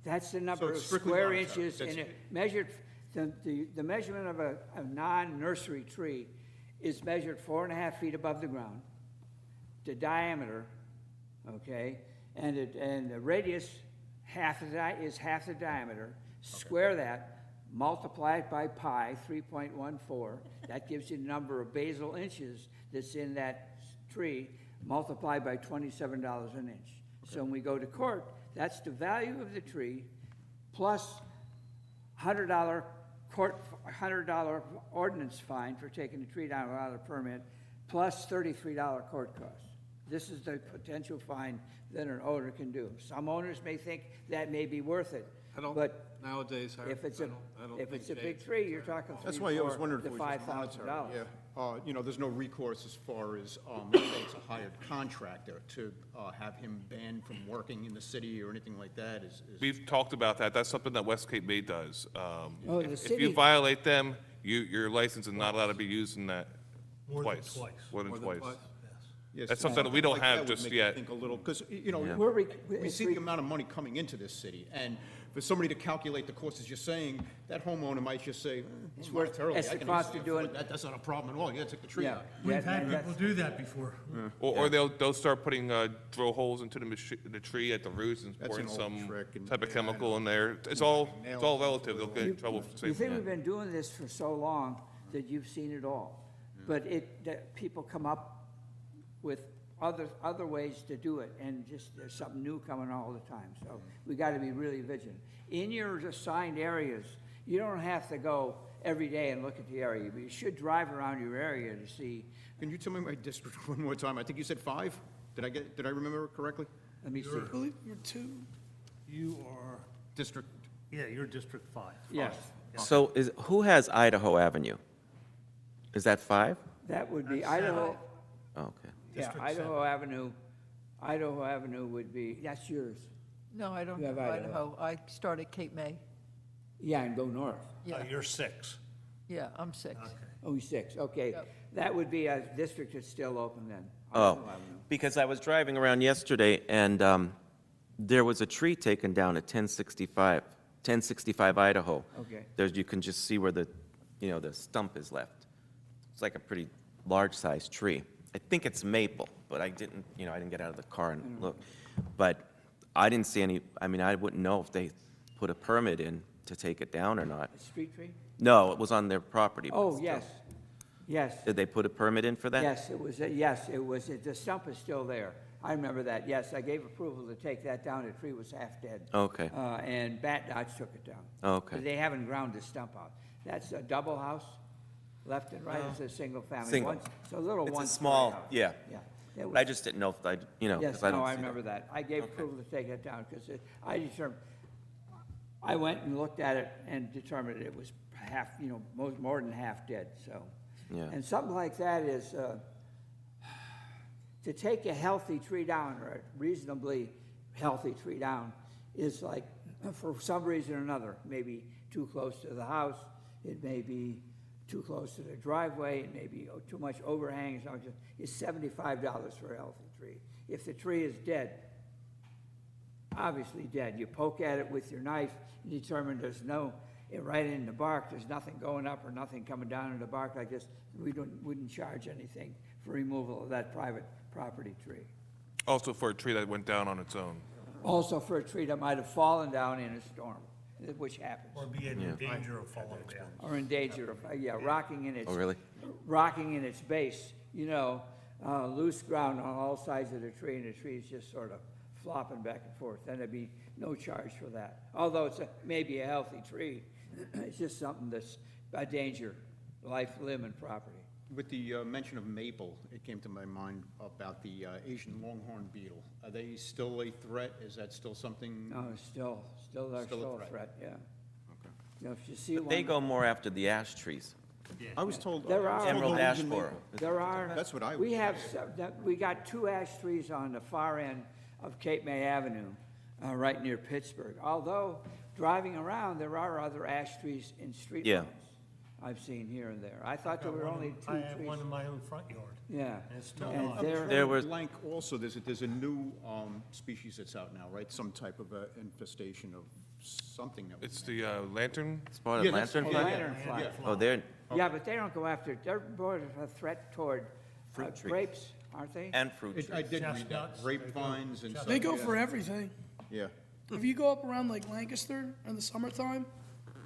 That's the number of it's strictly square monetary. inches, and That's- it measured, the measurement of a non-nursery tree is measured 4.5 feet above the ground, the diameter, okay, and the radius, is half the diameter. Square that, multiply it by pi, 3.14, that gives you the number of basal inches that's in that tree, multiplied by $27 an inch. So when we go to court, that's the value of the tree plus $100 ordinance fine for taking the tree down without a permit, plus $33 court costs. This is the potential fine that an owner can do. Some owners may think that may be worth it, I don't, but nowadays, I if it's I a, don't, I don't if think it's a big shades- tree, you're talking that's why I was wondering $3,000 if to it was just $5,000. monetary. Yeah. You know, there's no recourse as far as, let's say it's a hired contractor to have him banned from working in the city or anything like that is. we've talked about that. That's something that West Cape May does. Oh, the If city- you violate them, your license is not allowed to be used in that More than twice. twice. More than More than twice. twice? Yes, That's something that we don't like have would just make me yet. think a little, because, you know, We're re- we it's see re- the amount of money coming into this city, and for somebody to calculate the cost, as you're saying, that homeowner might just say, It's worth- monetarily, it's I the can cost easily of doing- afford that, that's not a problem at all, you gotta take the tree Yeah. out. We've That- had that's- people do that before. Or they'll start putting drill holes into the tree at the roots and That's an pouring old some trick, and- type of yeah, I chemical know. in there. It's all relative. They'll get in trouble for You saying. think we've been doing this for so long that you've seen it all. But that people come up with other ways to do it, and just, there's something new coming all the time. So we gotta be really vigilant. In your assigned areas, you don't have to go every day and look at the area, but you should drive around your area to see. Can you tell me my district one more time? I think you said 5? Did I remember it correctly? Let me see. I believe you're two. You are, District, yeah, you're District 5. Yes, So who has Idaho Avenue? Is that 5? that would be That's Idaho, Okay. yeah, District Idaho Avenue would be, that's yours. No, I don't You have have Idaho. Idaho. I start at Cape May. Yeah, and go north. Yeah, You're 6. yeah, I'm 6. Okay. Oh, 6, okay. Yep. That would be a district that's still open then. Oh, Idaho Avenue. because I was driving around yesterday, and there was a tree taken down at 1065 Idaho. Okay. There's, you can just see where the stump is left. It's like a pretty large-sized tree. I think it's maple, but I didn't get out of the car and look. But I didn't see any, I mean, I wouldn't know if they put a permit in to take it down or not. A street tree? No, it was on their property. but Oh, still. yes, yes. Did they put a permit in for that? Yes, it was, the stump is still there. I remember that, yes, I gave approval to take that down, the tree was half dead. Okay. And Bat Dodge took it down. Okay. But they haven't ground the stump out. That's a double house, left and right, it's a single family. Single. It's a little It's a one-story small, house. yeah. Yeah. It But I was- just didn't know if I, Yes, because I don't no, see I that. remember that. I gave approval to take it down, because I determined, I went and looked at it and determined it was half, more than half dead, so. Yeah. And something like that is, to take a healthy tree down, or a reasonably healthy tree down, is like, for some reason or another, maybe too close to the house, it may be too close to the driveway, it may be too much overhang, it's $75 for a healthy tree. If the tree is dead, obviously dead, you poke at it with your knife, and determine there's no, right in the bark, there's nothing going up or nothing coming down in the bark like this, wouldn't charge anything for removal of that private property tree. Also for a tree that went down on its own. Also for a tree that might have fallen down in a storm, which happens, Or be in danger of falling down. or in danger of, rocking in its. Oh, really? Rocking in its base, loose ground on all sides of the tree, and the tree is just sort of flopping back and forth, then there'd be no charge for that. Although it's maybe a healthy tree, it's just something that's a danger, life, limb, and property. with the mention of maple, it came to my mind about the Asian longhorn beetle. Are they still a threat? Is that still something? No, it's still Still a a threat. threat, yeah. Okay. If you see But they one, go more after the ash trees. I was told. There are- Emerald Golden ash Maple. borer. There are. That's what I We was have, we got 2 ash trees on the far end of Cape May Avenue, right near Pittsburgh. Although, driving around, there are other ash trees in street Yeah. lines I've seen here and there. I thought there were only 2 I have trees. one in my own front yard, Yeah. and it's still And alive. they're- There was- Blank also, there's a new species that's out now, right? Some type of infestation of something that was. It's the lantern. Spotted Yeah, that's- lantern Oh, fly? lanternfly. Oh, they're, Yeah, but they don't go after, they're more of a threat toward Fruit trees. grapes, aren't they? and fruit trees. I did read that, Chestnuts, grapevines and stuff. They go yeah. for everything. Yeah. If you go up around like Lancaster in the summertime,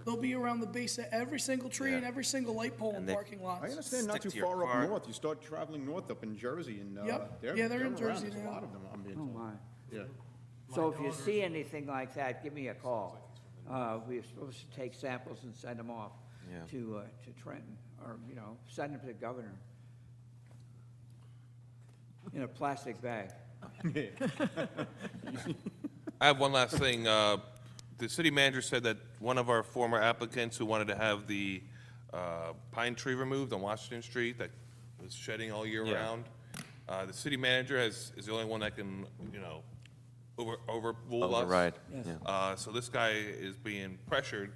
they'll be around the base of every single tree and every single light pole in And they- parking I lots. understand not Stick too to your far car. up north, you start traveling north up in Jersey and, Yep. they're Yeah, they're in around. Jersey There's a now. lot of them, I'm being Oh, told. my. Yeah. So if you see anything like that, give me a call. We're supposed to take samples and send them off Yeah. to Trenton, or, send them to the governor in a plastic bag. I have one last thing. The city manager said that one of our former applicants who wanted to have the pine tree removed on Washington Street that was shedding all year Yeah. round. The city manager is the only one that can, overrule us. Override, Yes. yeah. So this guy is being pressured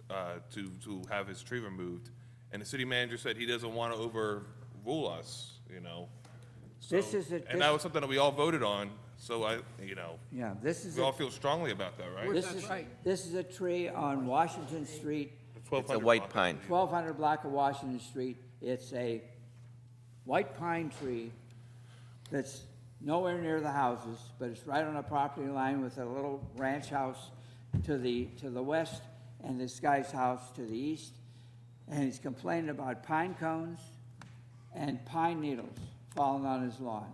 to have his tree removed. And the city manager said he doesn't want to overrule us, This So- is a- And that was something that we all voted on, so Yeah, this is, we all feel strongly about that, right? this is a tree on Washington Street, It's a 1200 white block. pine. 1200 block of Washington Street. It's a white pine tree that's nowhere near the houses, but it's right on a property line with a little ranch house to the west and this guy's house to the east. And he's complaining about pine cones and pine needles falling on his lawn.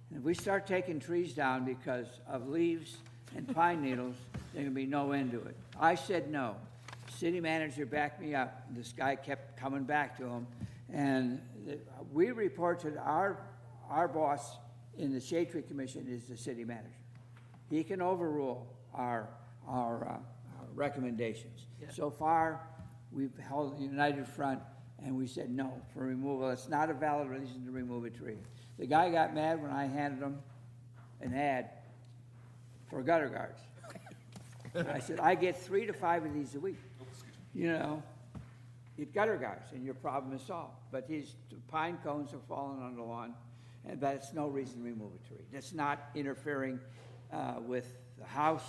And if we start taking trees down because of leaves and pine needles, there can be no end to it. I said no. City manager backed me up. This guy kept coming back to him. And we reported our boss in the Shade Tree Commission is the city manager. He can overrule our recommendations. So far, we've held a united front, and we said no for removal. It's not a valid reason to remove a tree. The guy got mad when I handed him an ad for gutter guards. I said, I get 3 to 5 of these a week. Get gutter guards, and your problem is solved. But these pine cones are falling on the lawn, and that's no reason to remove a tree. That's not interfering with the house,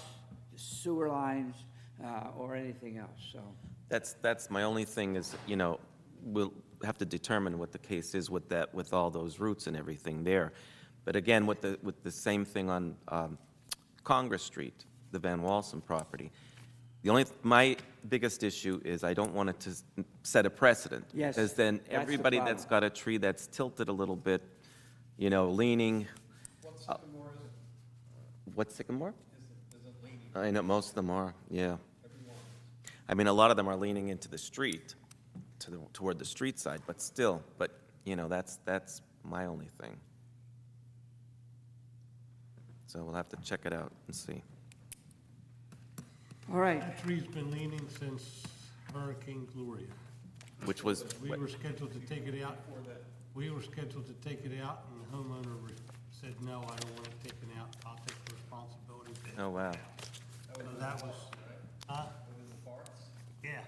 the sewer lines, or anything else, so. That's my only thing is, we'll have to determine what the case is with that, with all those roots and everything there. But again, with the same thing on Congress Street, the Van Walsen property, my biggest issue is I don't want it to set a precedent. Yes, Because then that's the everybody that's got a tree that's tilted a little bit, leaning. What sycamore is it? What sycamore? Is it leaning? I know, most of them are, yeah. I mean, a lot of them are leaning into the street, toward the street side, but still, that's my only thing. So we'll have to check it out and see. All right, That tree's been leaning since Hurricane Gloria. Which was, We were scheduled to take it out. We were scheduled to take it out, and the homeowner said, no, I don't want it taken out. I'll take the responsibility. to take oh, wow. it out." So that was, yeah,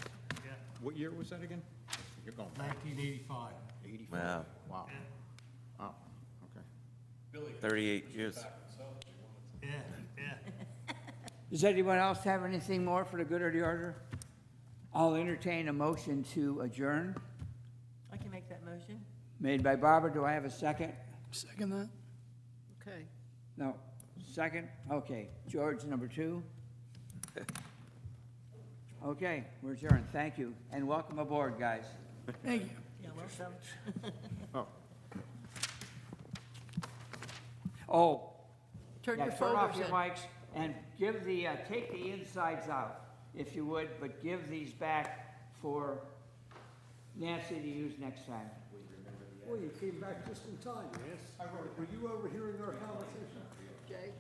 yeah, What year was that again? You're going back 1985. 85. Wow. Wow. Yeah. Wow, okay. 38 years. Yeah, yeah. does anyone else have anything more for the good of the order? I'll entertain a motion to adjourn, I can make that motion. made by Barbara. Do I have a second? Second that. Okay. No, second? Okay, George, number 2. Okay, we're adjourned, thank you, and welcome aboard, guys. Thank you. Yeah, welcome. Oh, Oh, Turn yeah, your turn off folders your in. mics, and give take the insides out, if you would, but give these back for Nancy to use next time. Well, you came back just in time, yes? Were you overhearing our conversation? Jay?